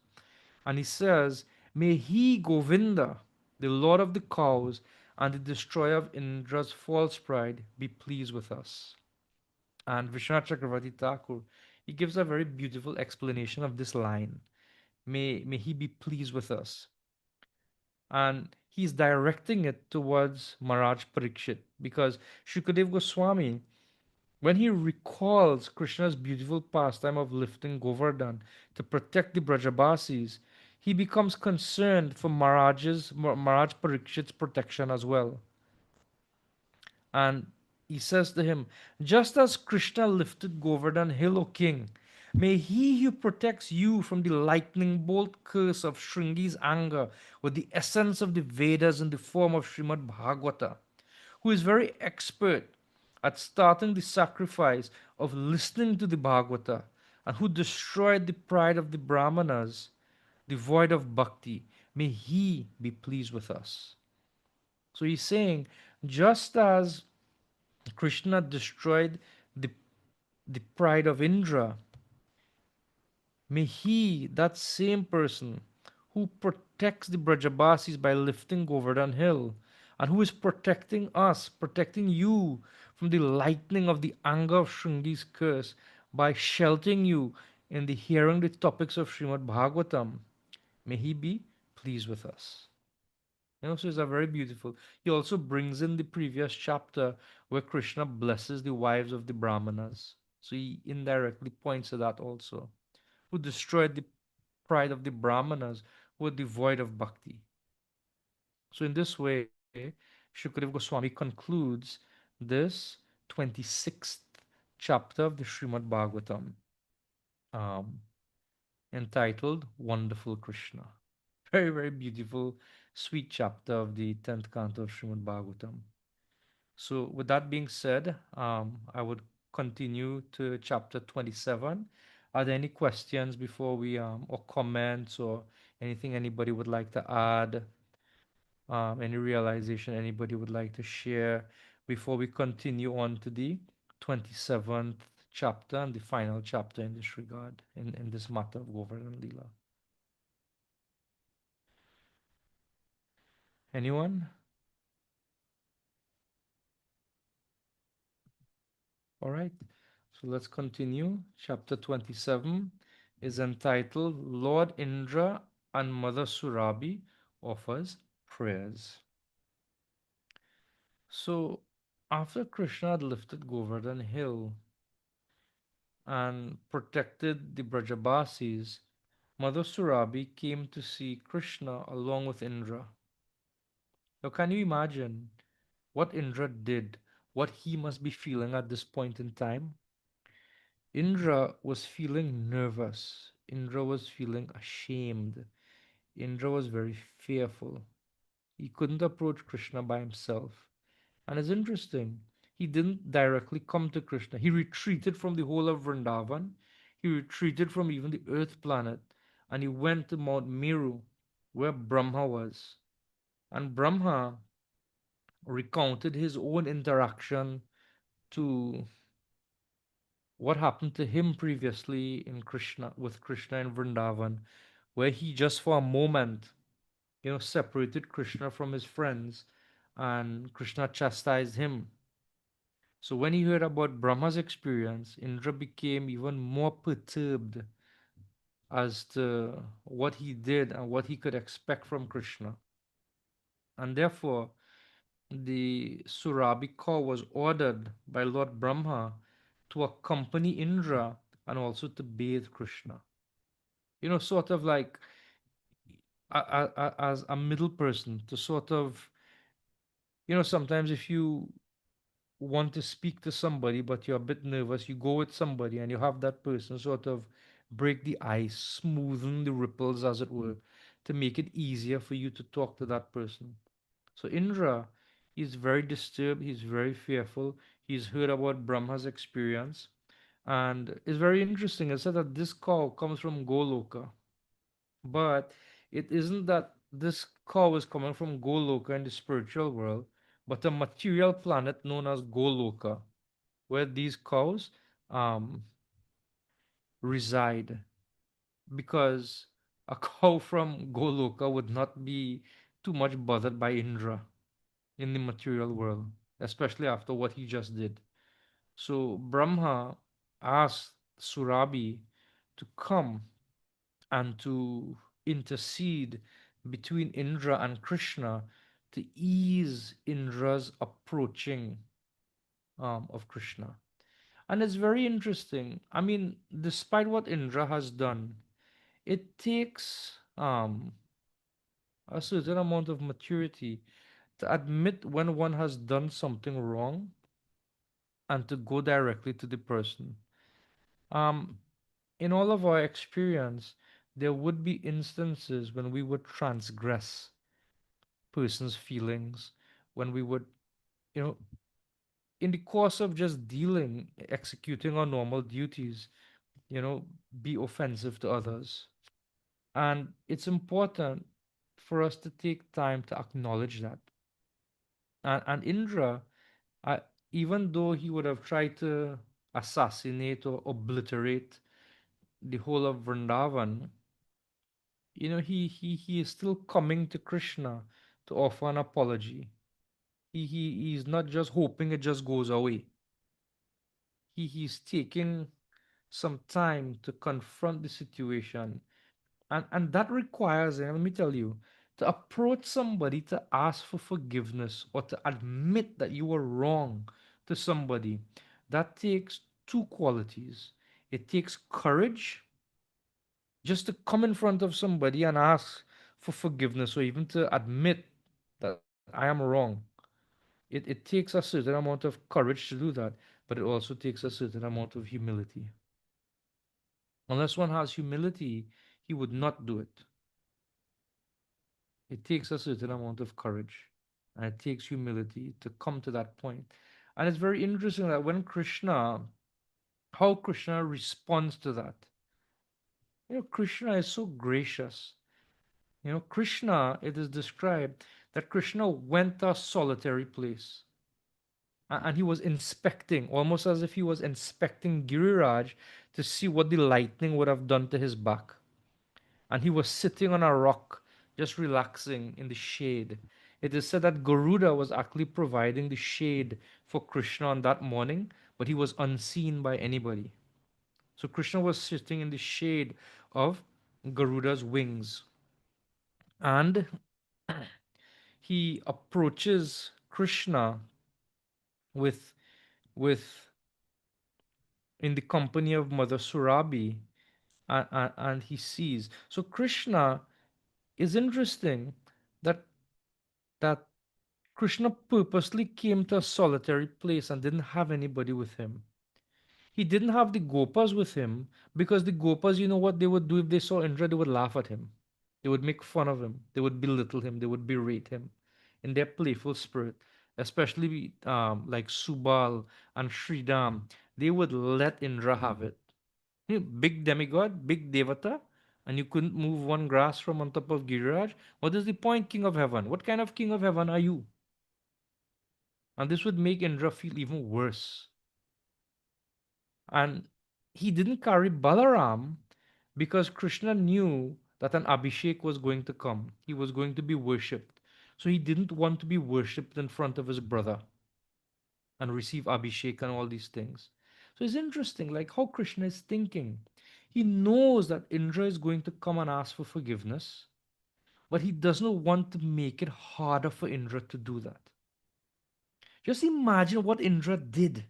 And he says, may he, Govinda, the Lord of the cows and the destroyer of Indra's false pride, be pleased with us. And Vishwanath Chakravarti Thakur, he gives a very beautiful explanation of this line. May he be pleased with us. And he's directing it towards Maharaj Parikshit because Shukadev Goswami, when he recalls Krishna's beautiful pastime of lifting Govardhan to protect the Brajabasis, he becomes concerned for Maharaj Parikshit's protection as well. And he says to him, just as Krishna lifted Govardhan hill, O king, may he who protects you from the lightning bolt curse of Shringi's anger with the essence of the Vedas in the form of Srimad Bhagavata, who is very expert at starting the sacrifice of listening to the Bhagavata, and who destroyed the pride of the Brahmanas, devoid of bhakti, may he be pleased with us. So he's saying, just as Krishna destroyed the, the pride of Indra. May he, that same person who protects the Brajabasis by lifting Govardhan Hill, and who is protecting us, protecting you from the lightning of the anger of Shringi's curse by sheltering you in the hearing the topics of Srimad Bhagavatam, may he be pleased with us. So it's a very beautiful. He also brings in the previous chapter where Krishna blesses the wives of the Brahmanas. So he indirectly points to that also, who destroyed the pride of the Brahmanas who were devoid of bhakti. So, in this way, Shukadeva Goswami concludes this 26th chapter of the Srimad Bhagavatam, um, entitled Wonderful Krishna. Very, very beautiful, sweet chapter of the 10th canto of Srimad Bhagavatam. So, with that being said, I would continue to chapter 27. Are there any questions before we, or comments, or anything anybody would like to add? Any realization anybody would like to share before we continue on to the 27th chapter and the final chapter in this regard, in this matter of Govardhan Lila? Anyone? All right. So let's continue. Chapter 27 is entitled Lord Indra and Mother Surabi offers prayers. So after Krishna had lifted Govardhan Hill and protected the Brajabasis, Mother Surabi came to see Krishna along with Indra. Now, can you imagine what Indra did, what he must be feeling at this point in time? Indra was feeling nervous. Indra was feeling ashamed. Indra was very fearful. He couldn't approach Krishna by himself. And it's interesting, he didn't directly come to Krishna. He retreated from the whole of Vrindavan. He retreated from even the earth planet. And he went to Mount Meru, where Brahma was. And Brahma recounted his own interaction to what happened to him previously in Krishna, with Krishna in Vrindavan, where he just for a moment, separated Krishna from his friends, and Krishna chastised him. So when he heard about Brahma's experience, Indra became even more perturbed as to what he did and what he could expect from Krishna. And therefore, the Surabi Kaur was ordered by Lord Brahma to accompany Indra and also to bathe Krishna. Sort of like as a middle person to sort of, sometimes if you want to speak to somebody but you're a bit nervous, you go with somebody and you have that person sort of break the ice, smoothen the ripples, as it were, to make it easier for you to talk to that person. So Indra is very disturbed, he's very fearful, he's heard about Brahma's experience, and it's very interesting. It said that this cow comes from Goloka, but it isn't that this cow is coming from Goloka in the spiritual world, but a material planet known as Goloka, where these cows um, reside. Because a cow from Goloka would not be too much bothered by Indra in the material world, especially after what he just did. So Brahma asked Surabi to come and to intercede between Indra and Krishna to ease Indra's approaching of Krishna. And it's very interesting. I mean, despite what Indra has done, it takes a certain amount of maturity to admit when one has done something wrong and to go directly to the person. Um, in all of our experience, there would be instances when we would transgress person's feelings, when we would, you know, in the course of just dealing, executing our normal duties, be offensive to others. And it's important for us to take time to acknowledge that. And Indra, uh, even though he would have tried to assassinate or obliterate the whole of Vrindavan, he is still coming to Krishna to offer an apology. He's not just hoping it just goes away. He's taking some time to confront the situation. And that requires, let me tell you, to approach somebody to ask for forgiveness or to admit that you were wrong to somebody. That takes two qualities. It takes courage just to come in front of somebody and ask for forgiveness or even to admit that I am wrong. It takes a certain amount of courage to do that, but it also takes a certain amount of humility. Unless one has humility, he would not do it. It takes a certain amount of courage and it takes humility to come to that point. And it's very interesting that when how Krishna responds to that. Krishna is so gracious. Krishna, it is described that Krishna went to a solitary place and he was inspecting, almost as if he was inspecting Giriraj to see what the lightning would have done to his back. And he was sitting on a rock, just relaxing in the shade. It is said that Garuda was actually providing the shade for Krishna on that morning, but he was unseen by anybody. So Krishna was sitting in the shade of Garuda's wings. And he approaches Krishna with with in the company of Mother Surabi, and he sees. So Krishna is interesting that that Krishna purposely came to a solitary place and didn't have anybody with him. He didn't have the Gopas with him because the Gopas, you know what they would do if they saw Indra? They would laugh at him. They would make fun of him. They would belittle him. They would berate him in their playful spirit. Especially like Subal and Sridham. They would let Indra have it. Big demigod, big devata, and you couldn't move one grass from on top of Giriraj. What is the point, King of Heaven? What kind of King of Heaven are you? And this would make Indra feel even worse. And he didn't carry Balaram because Krishna knew that an Abhishek was going to come. He was going to be worshipped. So he didn't want to be worshipped in front of his brother and receive Abhishek and all these things. So it's interesting, like how Krishna is thinking. He knows that Indra is going to come and ask for forgiveness, but he does not want to make it harder for Indra to do that. Just imagine what Indra did.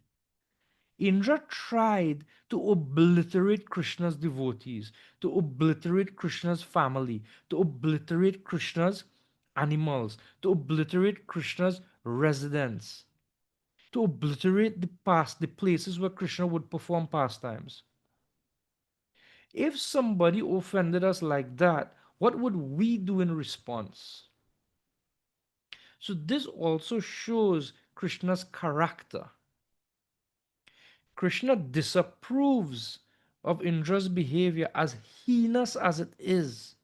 Indra tried to obliterate Krishna's devotees, to obliterate Krishna's family, to obliterate Krishna's animals, to obliterate Krishna's residence, to obliterate the places where Krishna would perform pastimes. If somebody offended us like that, what would we do in response? So this also shows Krishna's character. Krishna disapproves of Indra's behavior as heinous as it is,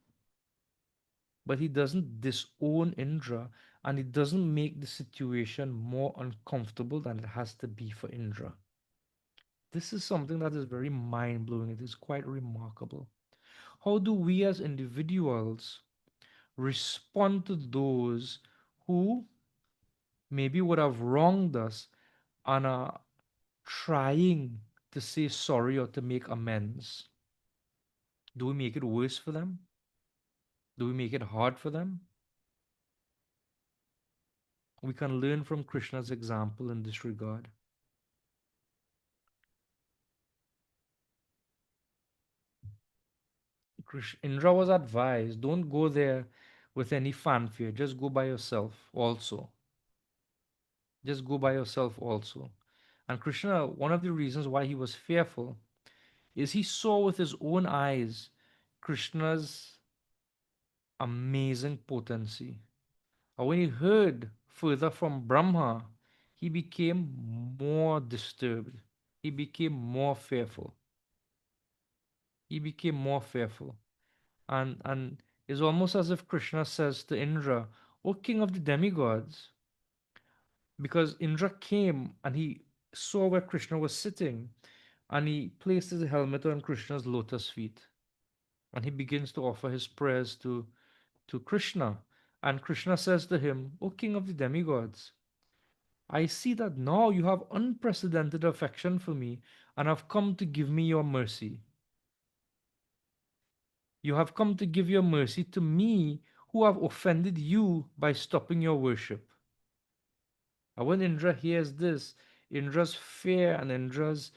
but he doesn't disown Indra and he doesn't make the situation more uncomfortable than it has to be for Indra. This is something that is very mind blowing. It is quite remarkable. How do we as individuals respond to those who maybe would have wronged us and are trying to say sorry or to make amends? Do we make it worse for them? Do we make it hard for them? We can learn from Krishna's example in this regard. Indra was advised, don't go there with any fanfare, just go by yourself also. Just go by yourself also. And Krishna, one of the reasons why he was fearful is he saw with his own eyes Krishna's amazing potency. And when he heard further from Brahma, he became more disturbed. He became more fearful. He became more fearful. And it's almost as if Krishna says to Indra, O king of the demigods, because Indra came and he saw where Krishna was sitting, and he placed his helmet on Krishna's lotus feet, and he begins to offer his prayers to Krishna. And Krishna says to him, O king of the demigods, I see that now you have unprecedented affection for me and have come to give me your mercy. You have come to give your mercy to me who have offended you by stopping your worship. And when Indra hears this, Indra's fear and Indra's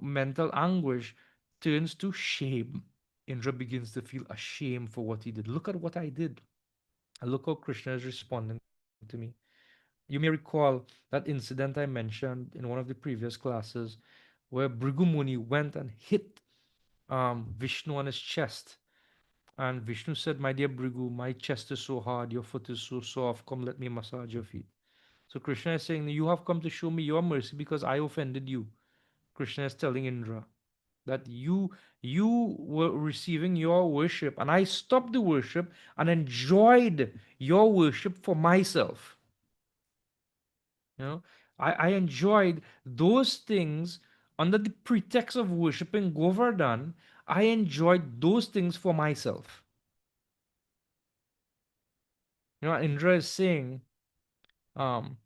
mental anguish turns to shame. Indra begins to feel ashamed for what he did. Look at what I did. And look how Krishna is responding to me. You may recall that incident I mentioned in one of the previous classes where Bhrigu Muni went and hit Vishnu on his chest. And Vishnu said, My dear Bhrigu, my chest is so hard, your foot is so soft, come let me massage your feet. So Krishna is saying, You have come to show me your mercy because I offended you. Krishna is telling Indra that you were receiving your worship and I stopped the worship and enjoyed your worship for myself. You know, I enjoyed those things under the pretext of worshiping Govardhan. I enjoyed those things for myself. Indra is saying, um,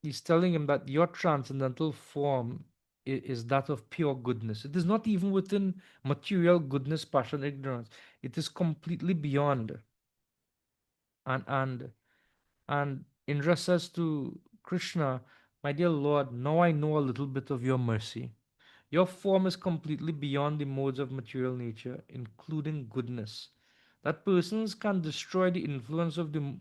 he's telling him that your transcendental form is that of pure goodness. It is not even within material goodness, passion, ignorance. It is completely beyond. And Indra says to Krishna, My dear Lord, now I know a little bit of your mercy. Your form is completely beyond the modes of material nature, including goodness. That persons can destroy the influence of the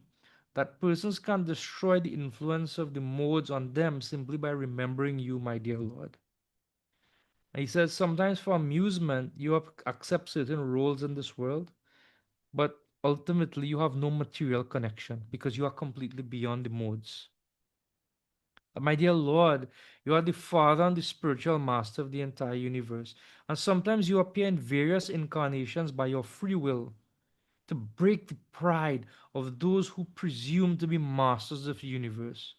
that persons can destroy the influence of the modes on them simply by remembering you, my dear Lord. And he says sometimes for amusement you accept certain roles in this world, but ultimately you have no material connection because you are completely beyond the modes. My dear Lord, you are the Father and the spiritual master of the entire universe. And sometimes you appear in various incarnations by your free will to break the pride of those who presume to be masters of the universe.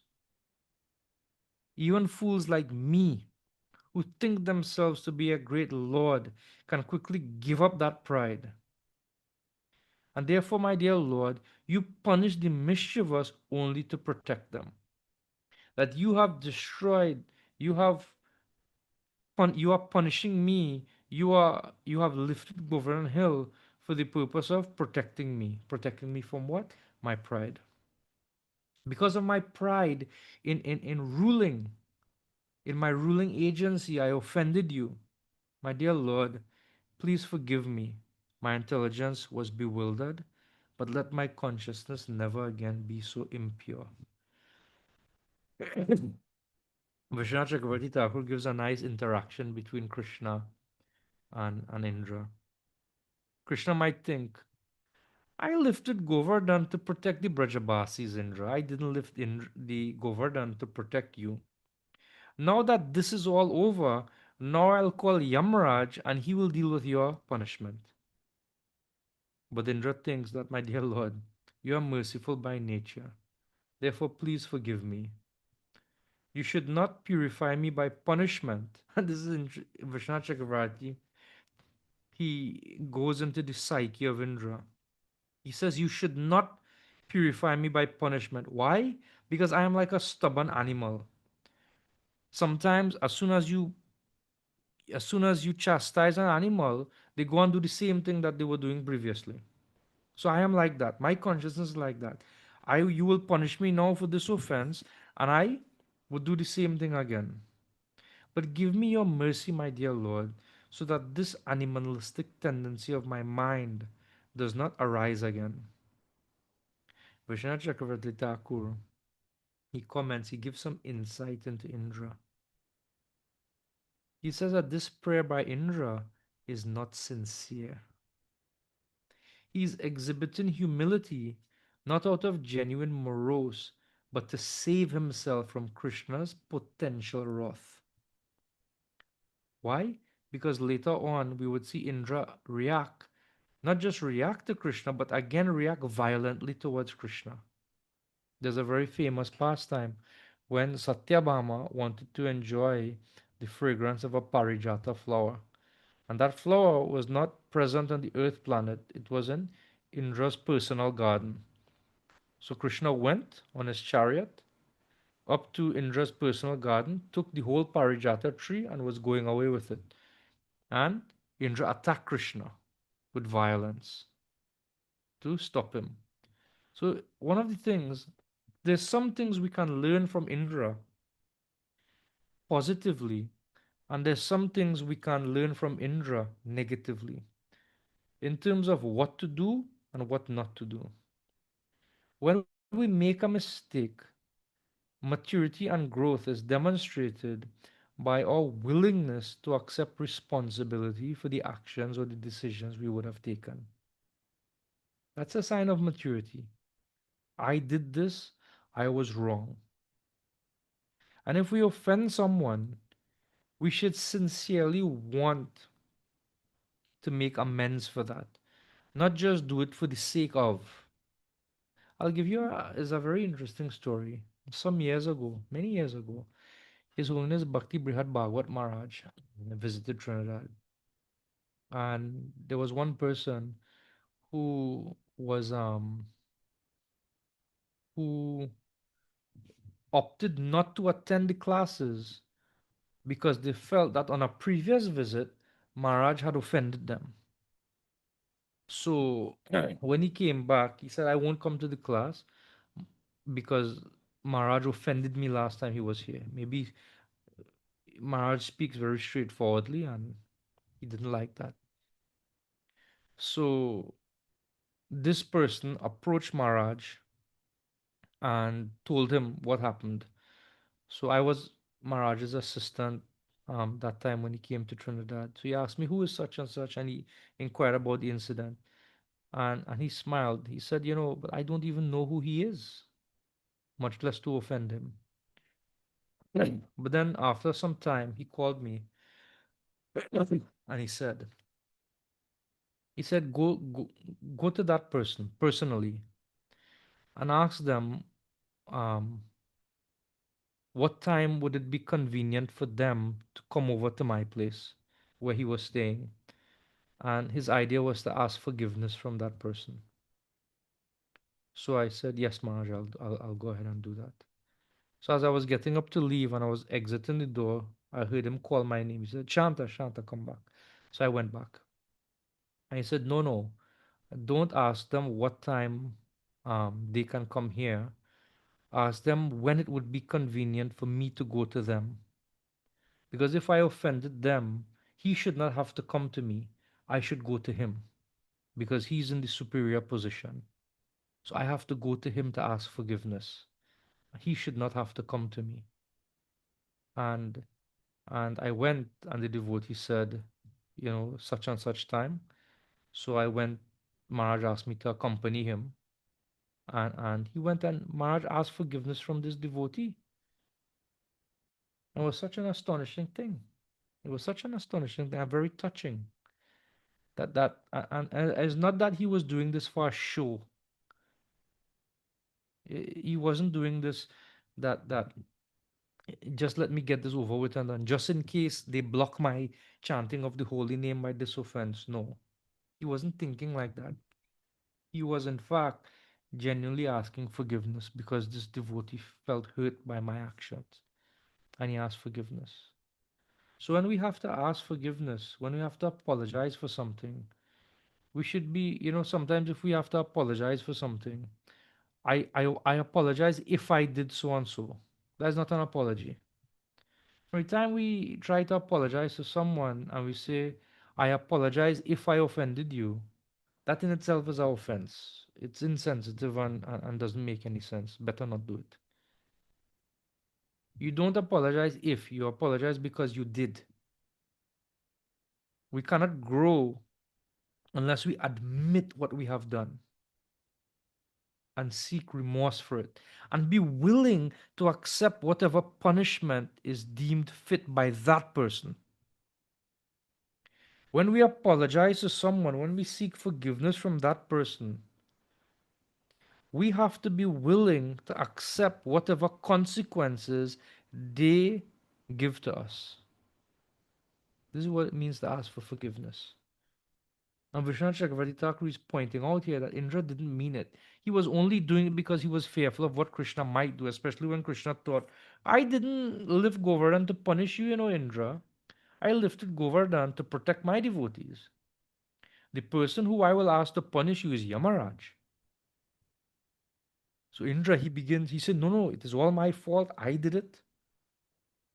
Even fools like me, who think themselves to be a great Lord, can quickly give up that pride. And therefore, my dear Lord, you punish the mischievous only to protect them. That you have destroyed, you have you are punishing me. You have lifted Govardhan Hill for the purpose of protecting me. Protecting me from what? My pride. Because of my pride in ruling, in my ruling agency, I offended you. My dear Lord, please forgive me. My intelligence was bewildered, but let my consciousness never again be so impure. Vishwanath Chakravarti Thakur gives a nice interaction between Krishna and Indra. Krishna might think, I lifted Govardhan to protect the Brajabasis, Indra. I didn't lift the Govardhan to protect you. Now that this is all over, now I'll call Yamraj and he will deal with your punishment. But Indra thinks that, my dear Lord, you are merciful by nature. Therefore, please forgive me. You should not purify me by punishment. And this is in Vishnu Chakravarti. He goes into the psyche of Indra. He says, You should not purify me by punishment. Why? Because I am like a stubborn animal. Sometimes, as soon as you chastise an animal, they go and do the same thing that they were doing previously. So I am like that. My consciousness is like that. You will punish me now for this offense, and I would do the same thing again. But give me your mercy, my dear Lord, so that this animalistic tendency of my mind does not arise again. Vishwanath Chakravarti Thakur, he comments, he gives some insight into Indra. He says that this prayer by Indra is not sincere. He is exhibiting humility not out of genuine morose, but to save himself from Krishna's potential wrath. Why? Because later on we would see Indra react, not just react to Krishna, but again react violently towards Krishna. There's a very famous pastime when Satyabhama wanted to enjoy the fragrance of a parijata flower. And that flower was not present on the earth planet, it was in Indra's personal garden. So Krishna went on his chariot up to Indra's personal garden, took the whole parijata tree, and was going away with it. And Indra attacked Krishna with violence to stop him. So, one of the things, there's some things we can learn from Indra positively, and there's some things we can learn from Indra negatively in terms of what to do and what not to do. When we make a mistake, maturity and growth is demonstrated by our willingness to accept responsibility for the actions or the decisions we would have taken. That's a sign of maturity. I did this, I was wrong. And if we offend someone, we should sincerely want to make amends for that, not just do it for the sake of. I'll give you is a very interesting story. Some years ago, many years ago, His Holiness Bhakti Brihad Bhagwat Maharaj visited Trinidad, and there was one person who was who opted not to attend the classes because they felt that on a previous visit Maharaj had offended them. So when he came back, he said, I won't come to the class because Maharaj offended me last time he was here. Maybe Maharaj speaks very straightforwardly and he didn't like that. So this person approached Maharaj and told him what happened. So I was Maharaj's assistant that time when he came to Trinidad. So he asked me, who is such and such? And he inquired about the incident. And he smiled. He said, but I don't even know who he is, much less to offend him. But then after some time, he called me and he said, go to that person personally and ask them um, what time would it be convenient for them to come over to my place where he was staying. And his idea was to ask forgiveness from that person. So I said, yes, Maharaj, I'll go ahead and do that. So as I was getting up to leave and I was exiting the door, I heard him call my name. He said, Shanta, Shanta, come back. So I went back. And he said, no, no, don't ask them what time they can come here. Ask them when it would be convenient for me to go to them. Because if I offended them, he should not have to come to me. I should go to him because he's in the superior position. So I have to go to him to ask forgiveness. He should not have to come to me. And and I went and the devotee said, such and such time. So I went. Maharaj asked me to accompany him, and he went and Maharaj asked forgiveness from this devotee. It was such an astonishing thing. It was such an astonishing thing, and very touching. And it's not that he was doing this for a show. He wasn't doing this that just let me get this over with and done, just in case they block my chanting of the holy name by this offense. No, he wasn't thinking like that. He was, in fact, genuinely asking forgiveness because this devotee felt hurt by my actions and he asked forgiveness. So, when we have to ask forgiveness, when we have to apologize for something, we should be, sometimes if we have to apologize for something, I apologize if I did so and so. That's not an apology. Every time we try to apologize to someone and we say, I apologize if I offended you, that in itself is our offense. It's insensitive and doesn't make any sense. Better not do it. You don't apologize if you apologize because you did. We cannot grow unless we admit what we have done and seek remorse for it and be willing to accept whatever punishment is deemed fit by that person. When we apologize to someone, when we seek forgiveness from that person, We have to be willing to accept whatever consequences they give to us. This is what it means to ask for forgiveness. And Vishwanath Chakravarti Thakur is pointing out here that Indra didn't mean it. He was only doing it because he was fearful of what Krishna might do, especially when Krishna thought, I didn't lift Govardhan to punish you, Indra. I lifted Govardhan to protect my devotees. The person who I will ask to punish you is Yamaraj. So Indra, he said, no, no, it is all my fault. I did it.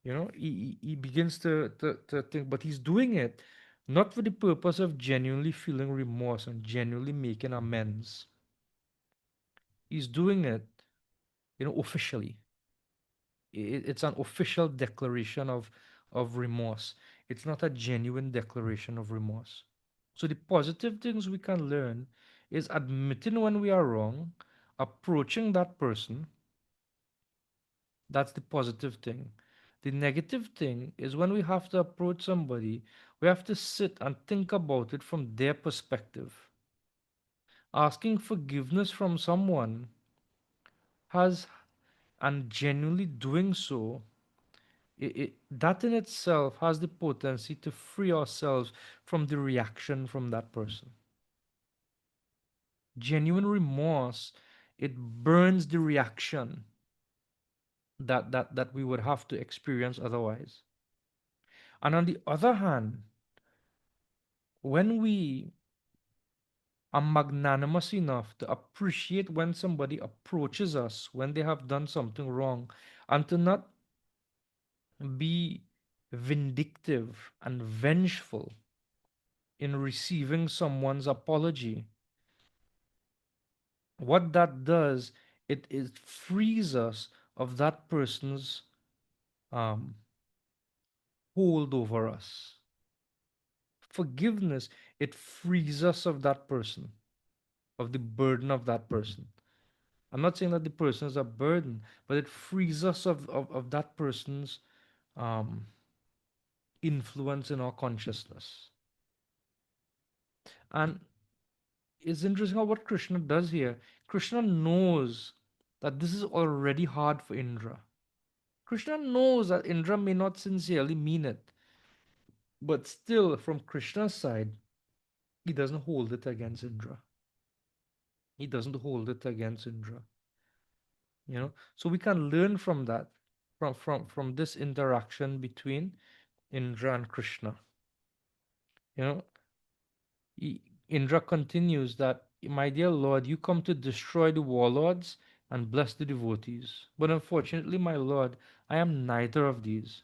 He begins to think, but he's doing it not for the purpose of genuinely feeling remorse and genuinely making amends. He's doing it, officially. It's an official declaration of remorse. It's not a genuine declaration of remorse. So the positive things we can learn is admitting when we are wrong, approaching that person. That's the positive thing. The negative thing is when we have to approach somebody, we have to sit and think about it from their perspective. Asking forgiveness from someone has, and genuinely doing so, that in itself has the potency to free ourselves from the reaction from that person. Genuine remorse, it burns the reaction that we would have to experience otherwise. And on the other hand, when we are magnanimous enough to appreciate when somebody approaches us when they have done something wrong, and to not be vindictive and vengeful in receiving someone's apology, what that does, it frees us of that person's um, hold over us. Forgiveness, it frees us of that person, of the burden of that person. I'm not saying that the person is a burden, but it frees us of that person's um, influence in our consciousness. And it's interesting how what Krishna does here. Krishna knows that this is already hard for Indra. Krishna knows that Indra may not sincerely mean it, but still, from Krishna's side, he doesn't hold it against Indra. He doesn't hold it against Indra. So we can learn from that, from this interaction between Indra and Krishna. You know, Indra continues that, my dear Lord, you come to destroy the warlords and bless the devotees. But unfortunately, my Lord, I am neither of these.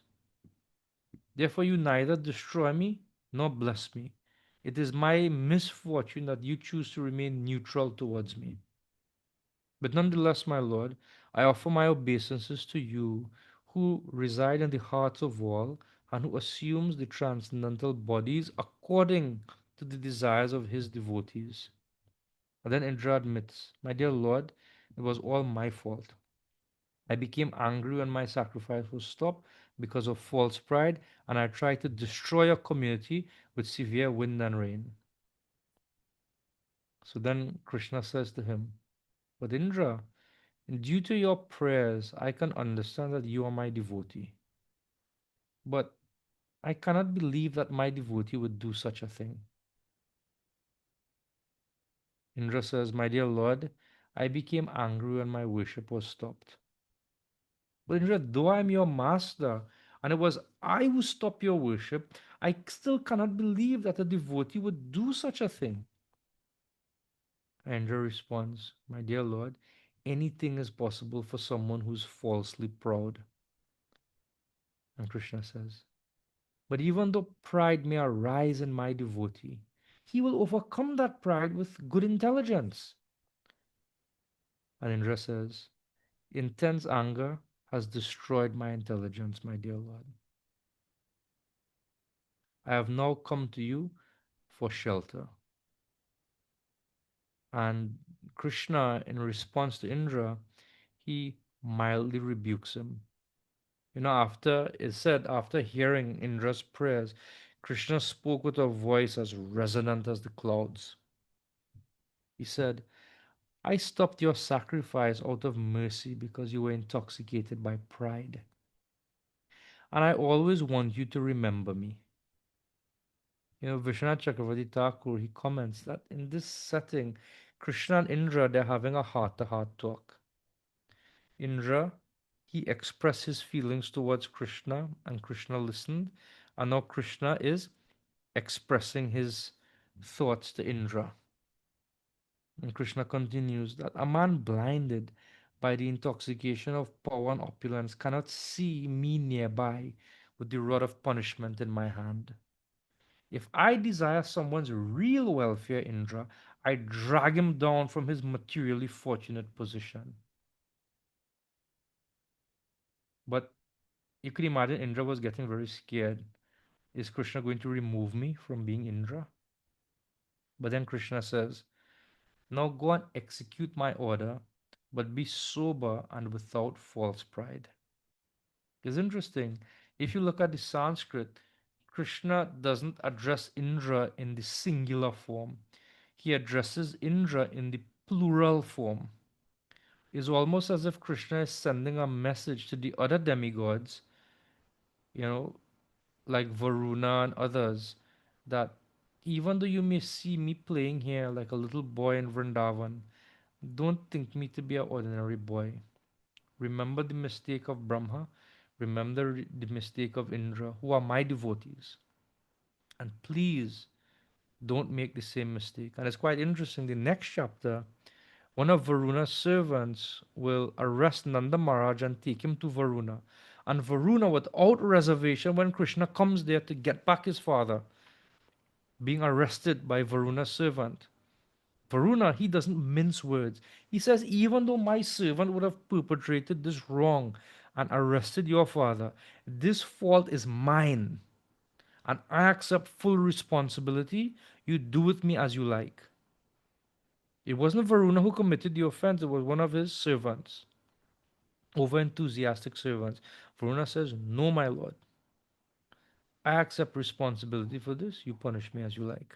Therefore, you neither destroy me nor bless me. It is my misfortune that you choose to remain neutral towards me. But nonetheless, my Lord, I offer my obeisances to you, who reside in the hearts of all, and who assumes the transcendental bodies according to the desires of his devotees. And then Indra admits, my dear Lord, it was all my fault. I became angry when my sacrifice was stopped because of false pride, and I tried to destroy your community with severe wind and rain. So then Krishna says to him, but Indra, due to your prayers, I can understand that you are my devotee. But I cannot believe that my devotee would do such a thing. Indra says, my dear Lord, I became angry when my worship was stopped. But Indra, though I am your master, and it was I who stopped your worship, I still cannot believe that a devotee would do such a thing. Indra responds, my dear Lord, anything is possible for someone who's falsely proud. And Krishna says, but even though pride may arise in my devotee, he will overcome that pride with good intelligence. And Indra says, intense anger has destroyed my intelligence, my dear Lord. I have now come to you for shelter. And Krishna, in response to Indra, he mildly rebukes him. After it said, after hearing Indra's prayers, Krishna spoke with a voice as resonant as the clouds. He said, I stopped your sacrifice out of mercy because you were intoxicated by pride. And I always want you to remember me. Vishwanath Chakravarti Thakur, he comments that in this setting, Krishna and Indra, they're having a heart-to-heart talk. Indra, he expressed his feelings towards Krishna, and Krishna listened. And now Krishna is expressing his thoughts to Indra. And Krishna continues that a man blinded by the intoxication of power and opulence cannot see me nearby with the rod of punishment in my hand. If I desire someone's real welfare, Indra, I drag him down from his materially fortunate position. But you could imagine Indra was getting very scared. Is Krishna going to remove me from being Indra? But then Krishna says, now go and execute my order, but be sober and without false pride. It's interesting. If you look at the Sanskrit, Krishna doesn't address Indra in the singular form. He addresses Indra in the plural form. It's almost as if Krishna is sending a message to the other demigods, you know, like Varuna and others, that even though you may see me playing here like a little boy in Vrindavan, don't think me to be an ordinary boy. Remember the mistake of Brahma, remember the mistake of Indra, who are my devotees. And please don't make the same mistake. And it's quite interesting. The next chapter, one of Varuna's servants will arrest Nanda Maharaj and take him to Varuna. And Varuna, without reservation, when Krishna comes there to get back his father, being arrested by Varuna's servant, Varuna, he doesn't mince words. He says, even though my servant would have perpetrated this wrong and arrested your father, this fault is mine, and I accept full responsibility. You do with me as you like. It wasn't Varuna who committed the offense, it was one of his servants, over enthusiastic servants. Varuna says, no, my lord, I accept responsibility for this. You punish me as you like.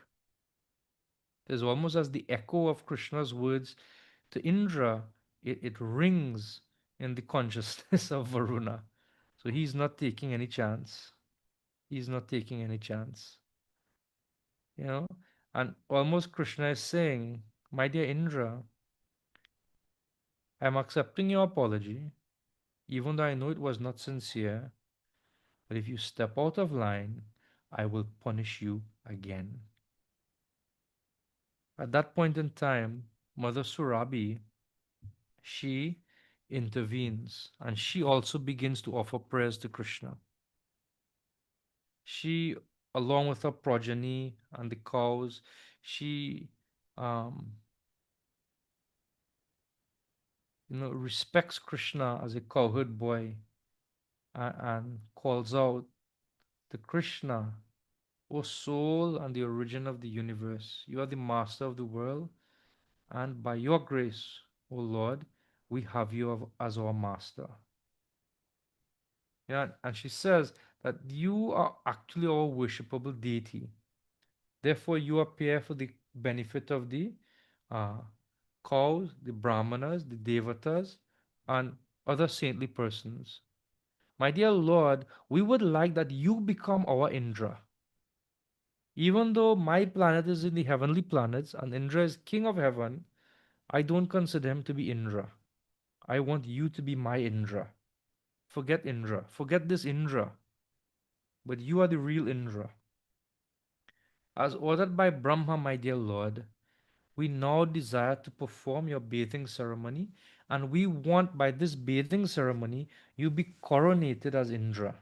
There's almost as the echo of Krishna's words to Indra, it rings in the consciousness of Varuna. So he's not taking any chance. He's not taking any chance. You know? And almost Krishna is saying, my dear Indra, I'm accepting your apology, even though I know it was not sincere. But if you step out of line, I will punish you again. At that point in time, Mother Surabi, she intervenes and she also begins to offer prayers to Krishna. She, along with her progeny and the cows, she um, respects Krishna as a cowherd boy and calls out to Krishna, O soul and the origin of the universe, you are the master of the world, and by your grace, O Lord, we have you as our master. Yeah, and she says that you are actually our worshipable deity. Therefore, you appear for the benefit of the uh, cows, the brahmanas, the devatas, and other saintly persons. My dear Lord, we would like that you become our Indra. Even though my planet is in the heavenly planets and Indra is king of heaven, I don't consider him to be Indra. I want you to be my Indra. Forget Indra. Forget this Indra. But you are the real Indra. As ordered by Brahma, my dear Lord, we now desire to perform your bathing ceremony, and we want by this bathing ceremony you be coronated as Indra.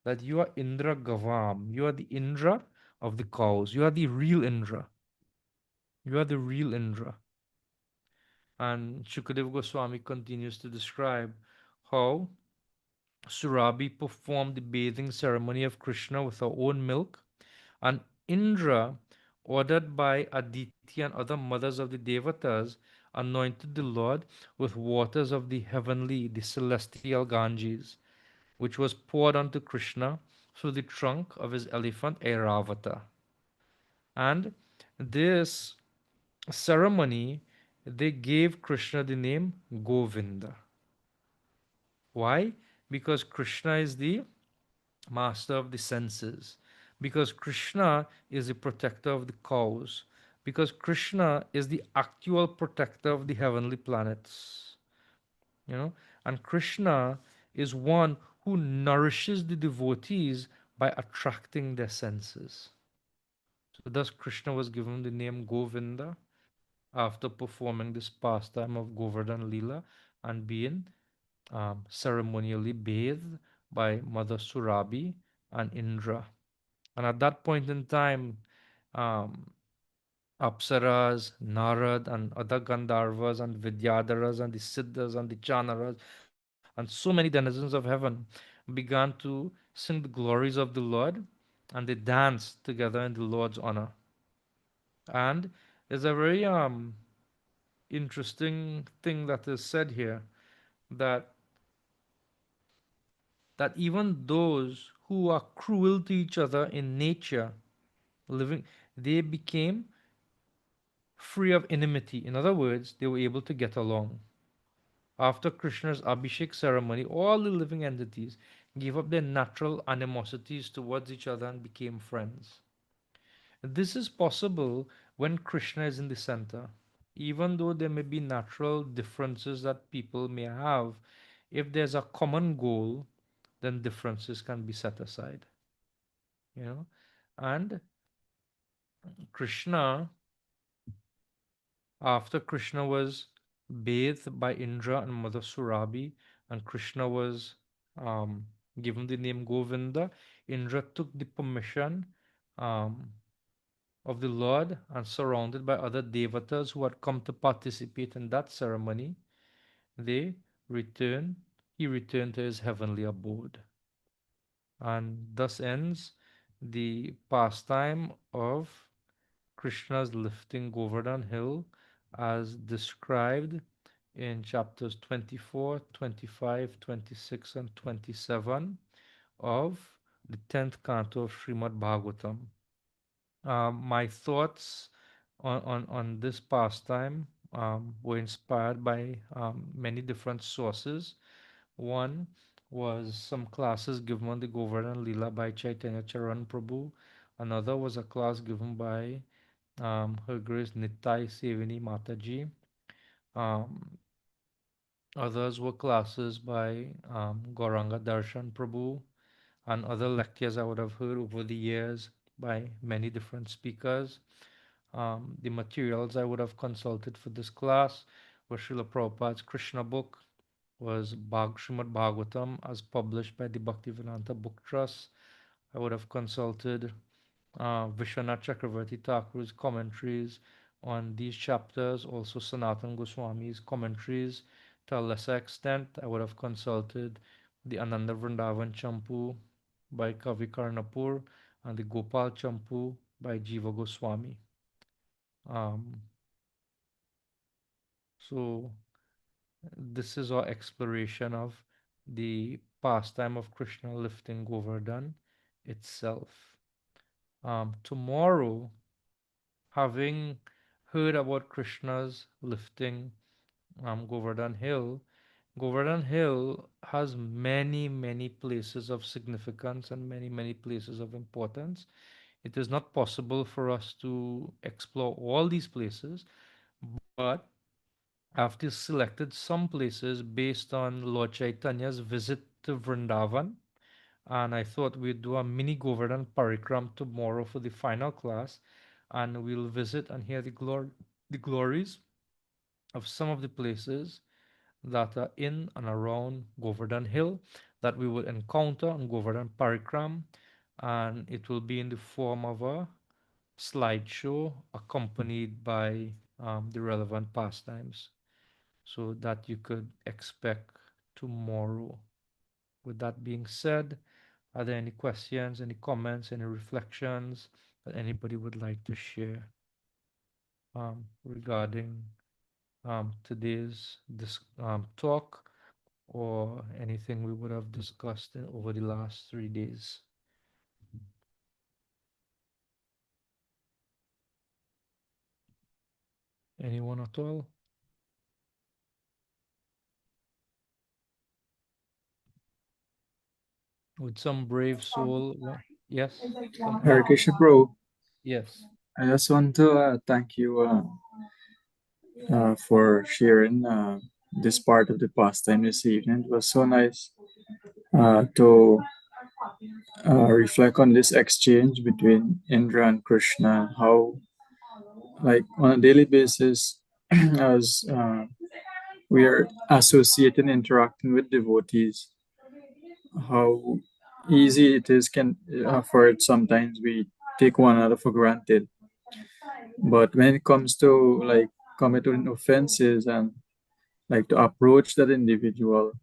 That you are Indra Gavam. You are the Indra of the cows. You are the real Indra. You are the real Indra. And Shukadeva Goswami continues to describe how Surabi performed the bathing ceremony of Krishna with her own milk, and Indra, ordered by Aditi and other mothers of the Devatas, anointed the Lord with waters of the heavenly, the celestial Ganges, which was poured onto Krishna through the trunk of his elephant Airavata. And this ceremony they gave Krishna the name Govinda. Why? Because Krishna is the master of the senses, because Krishna is the protector of the cows, because Krishna is the actual protector of the heavenly planets, you know, and Krishna is one who nourishes the devotees by attracting their senses. So, thus, Krishna was given the name Govinda after performing this pastime of Govardhan Lila and being ceremonially bathed by Mother Surabi and Indra. And at that point in time, um, Apsaras, Narad, and other Gandharvas, and Vidyadharas, and the Siddhas, and the Chanaras, and so many denizens of heaven began to sing the glories of the Lord, and they danced together in the Lord's honor. And there's a very interesting thing that is said here, that even those who are cruel to each other in nature, living, they became free of enmity. In other words, they were able to get along. After Krishna's Abhishek ceremony, all the living entities gave up their natural animosities towards each other and became friends. This is possible when Krishna is in the center. Even though there may be natural differences that people may have, if there's a common goal, then differences can be set aside. You know, and Krishna, after Krishna was bathed by Indra and Mother Surabi, and Krishna was um, given the name Govinda, Indra took the permission um, of the Lord, and surrounded by other devatas who had come to participate in that ceremony, they returned, he returned to his heavenly abode. And thus ends the pastime of Krishna's lifting Govardhan Hill as described in chapters 24, 25, 26, and 27 of the 10th canto of Srimad Bhagavatam. My thoughts on this pastime were inspired by many different sources. One was some classes given on the Govardhan Lila by Chaitanya Charan Prabhu. Another was a class given by Her Grace Nittai Sevini Mataji. Um, Others were classes by Gauranga Darshan Prabhu, and other lectures I would have heard over the years by many different speakers. The materials I would have consulted for this class were Srila Prabhupada's Krishna book, was Srimad Bhagavatam as published by the Bhaktivedanta Book Trust. I would have consulted Vishwanath Chakravarti Thakur's commentaries on these chapters, also Sanatan Goswami's commentaries. To a lesser extent, I would have consulted the Ananda Vrindavan Champu by Kavi Karnapur and the Gopal Champu by Jiva Goswami. Um, so, this is our exploration of the pastime of Krishna lifting Govardhan itself. Tomorrow, having heard about Krishna's lifting Govardhan Hill, Govardhan Hill has many, many places of significance and many, many places of importance. It is not possible for us to explore all these places, but I've just selected some places based on Lord Chaitanya's visit to Vrindavan, and I thought we'd do a mini Govardhan Parikram tomorrow for the final class, and we'll visit and hear the glories of some of the places that are in and around Govardhan Hill that we will encounter on Govardhan Parikram, and it will be in the form of a slideshow accompanied by the relevant pastimes, so that you could expect tomorrow. With that being said, are there any questions, any comments, any reflections that anybody would like to share regarding today's talk, or anything we would have discussed over the last 3 days? Anyone at all? with some brave soul. Yes, some Hare Krishna Prabhu. yes. I just want to thank you for sharing this part of the pastime this evening. It was so nice to reflect on this exchange between Indra and Krishna, how, like, on a daily basis, as we are associating, interacting with devotees, how easy it is can for it sometimes we take one another for granted. But when it comes to like committing offenses and like to approach that individual,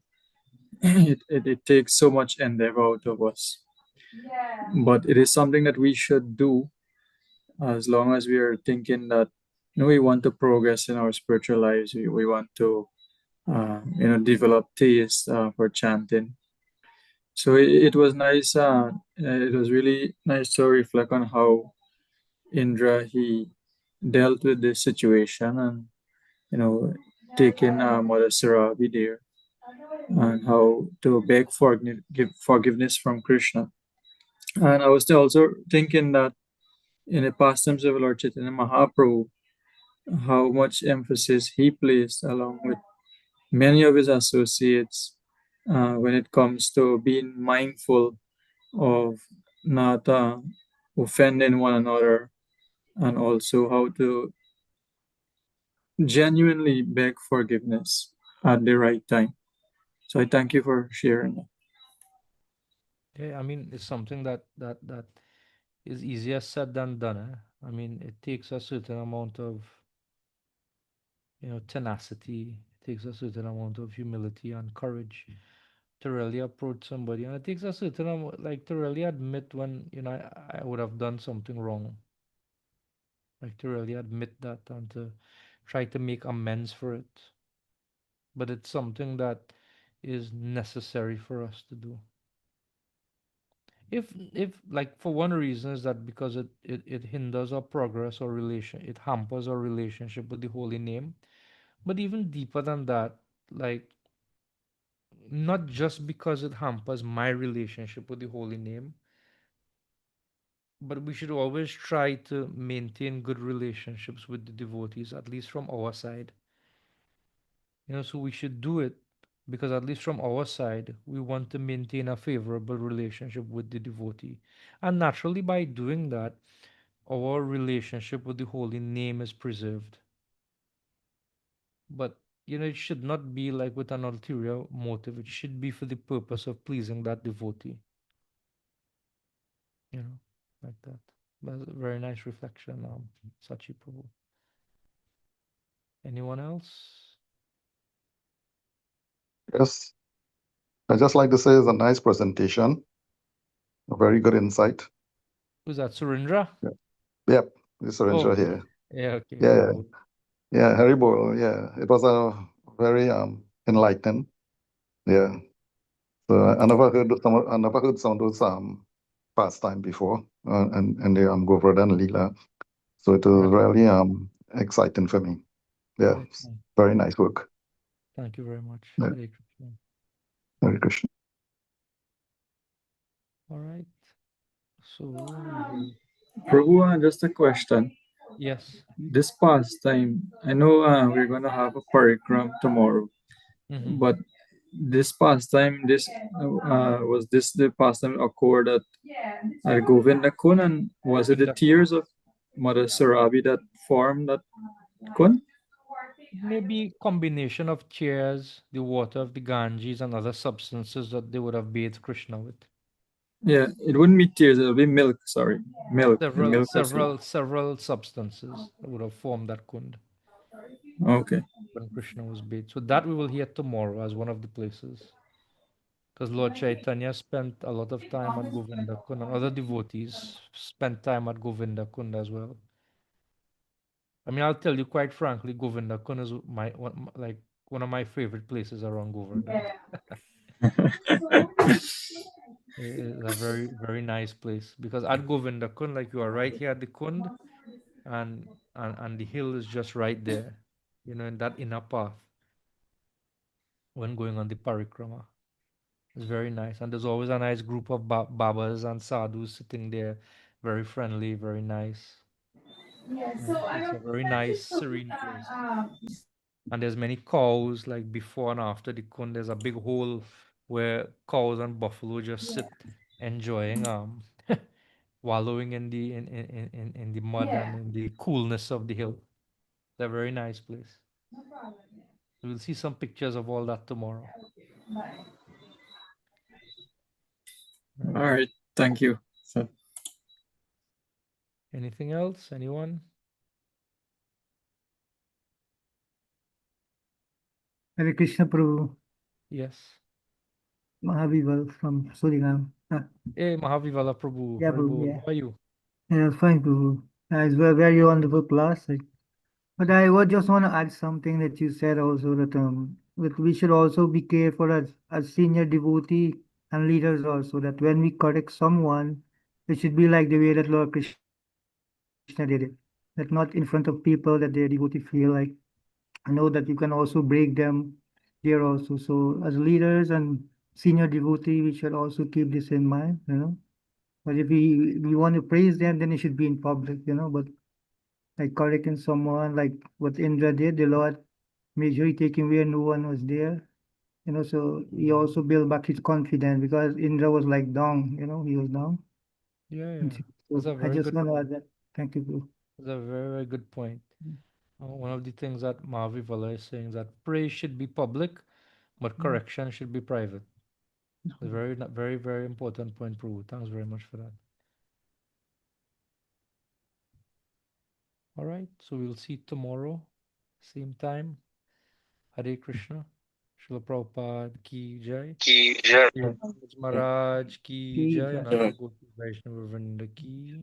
it takes so much endeavor out of us. But it is something that we should do as long as we are thinking that we want to progress in our spiritual lives. We want to develop taste for chanting. So it was nice. It was really nice to reflect on how Indra he dealt with this situation and you know taking Mother Sarabi there and how to beg forgiveness from Krishna. And I was also thinking that in the pastimes of Lord Chaitanya Mahaprabhu, how much emphasis he placed along with many of his associates when it comes to being mindful of not offending one another and also how to genuinely beg forgiveness at the right time. So I thank you for sharing that. Yeah, I mean, it's something that is easier said than done. I mean, it takes a certain amount of, tenacity. It takes a certain amount of humility and courage to really approach somebody, and it takes a certain amount, like, to really admit when I would have done something wrong, like to really admit that and to try to make amends for it. But it's something that is necessary for us to do. If like for one reason is that because it hinders our progress or relation, it hampers our relationship with the holy name. But even deeper than that, like, not just because it hampers my relationship with the holy name, but we should always try to maintain good relationships with the devotees, at least from our side. So we should do it because, at least from our side, we want to maintain a favorable relationship with the devotee. And naturally, by doing that, our relationship with the holy name is preserved. But it should not be like with an ulterior motive. It should be for the purpose of pleasing that devotee, you know, like that. That's a very nice reflection, Sachi Prabhu. Anyone else? Yes, I just like to say it's a nice presentation, a very good insight. Who's that? Surindra? Yeah. Yep, this Oh, Ranger here. yeah, okay, Yeah, Haribol. yeah, Haribo. Yeah, it was a very enlightening. Yeah, so Thank I never heard I never heard some of those pastime before, and the Govardhan Lila. So it you. was really exciting for me. Yeah, Oh, very nice work. thank you very much. Yeah, Hare Krishna. Hare Krishna. All right. So we will. Prabhu, just a question. Yes. This pastime, I know we're going to have a parikram tomorrow, Mm-hmm. but this pastime, was this the pastime occurred at Govinda Kun, and was it the Govinda tears of Mother Sarabi that formed that kun? Maybe combination of tears, the water of the Ganges, and other substances that they would have bathed Krishna with. Yeah, it wouldn't be tears, it'll be milk, sorry. Milk. The Several, milk was it. several, several substances that would have formed that kund Okay. when Krishna was bathed. So that we will hear tomorrow as one of the places. Because Lord Chaitanya spent a lot of time at Govinda Kund, and other devotees spent time at Govinda Kund as well. I mean, I'll tell you quite frankly, Govinda Kund is like one of my favorite places around Govardhan. It's a very, very nice place because at Govinda Kund, like, you are right here at the Kund, and the hill is just right there, in that inner path when going on the parikrama. It's very nice. And there's always a nice group of babas and sadhus sitting there, very friendly, very nice. It's a very nice, serene place. And there's many cows, like before and after the kun. There's a big hole where cows and buffalo just sit enjoying wallowing in the in the mud and in the coolness of the hill. It's a very nice place. We'll see some pictures of all that tomorrow. All Right. right. Thank you. So, Anything else? Anyone? Hare Krishna Prabhu, Yes. Mahavival from Suriname. Hey, Mahavivala Prabhu. Yeah, Prabhu, Haribol. yeah. How are you? Yeah, fine, Prabhu. It's a very wonderful class. But I would just want to add something that you said also that we should also be careful as senior devotee and leaders also that when we correct someone, it should be like the way that Lord Krishna did it. That not in front of people that their devotee feel like I know that you can also break them there also. So as leaders and senior devotee, we should also keep this in mind. But if we want to praise them, then it should be in public. But like correcting someone, like what Indra did, the Lord made sure he take him where no one was there. So he also built back his confidence because Indra was like down, he was down. Yeah, And yeah. That's so a I very just good want to point. add that. Thank you, bro. That's a very, very good point. One of the things that Mahavivala is saying is that praise should be public, but Mm. correction should be private. A very, very, very important point, Prabhu. Thanks very much for that. All right, so we'll see tomorrow, same time. Hare Krishna. Srila Prabhupada ki jai. Yeah. Raj Maharaj ki He jai. just And Ananta Koti Vaishnava Vrinda ki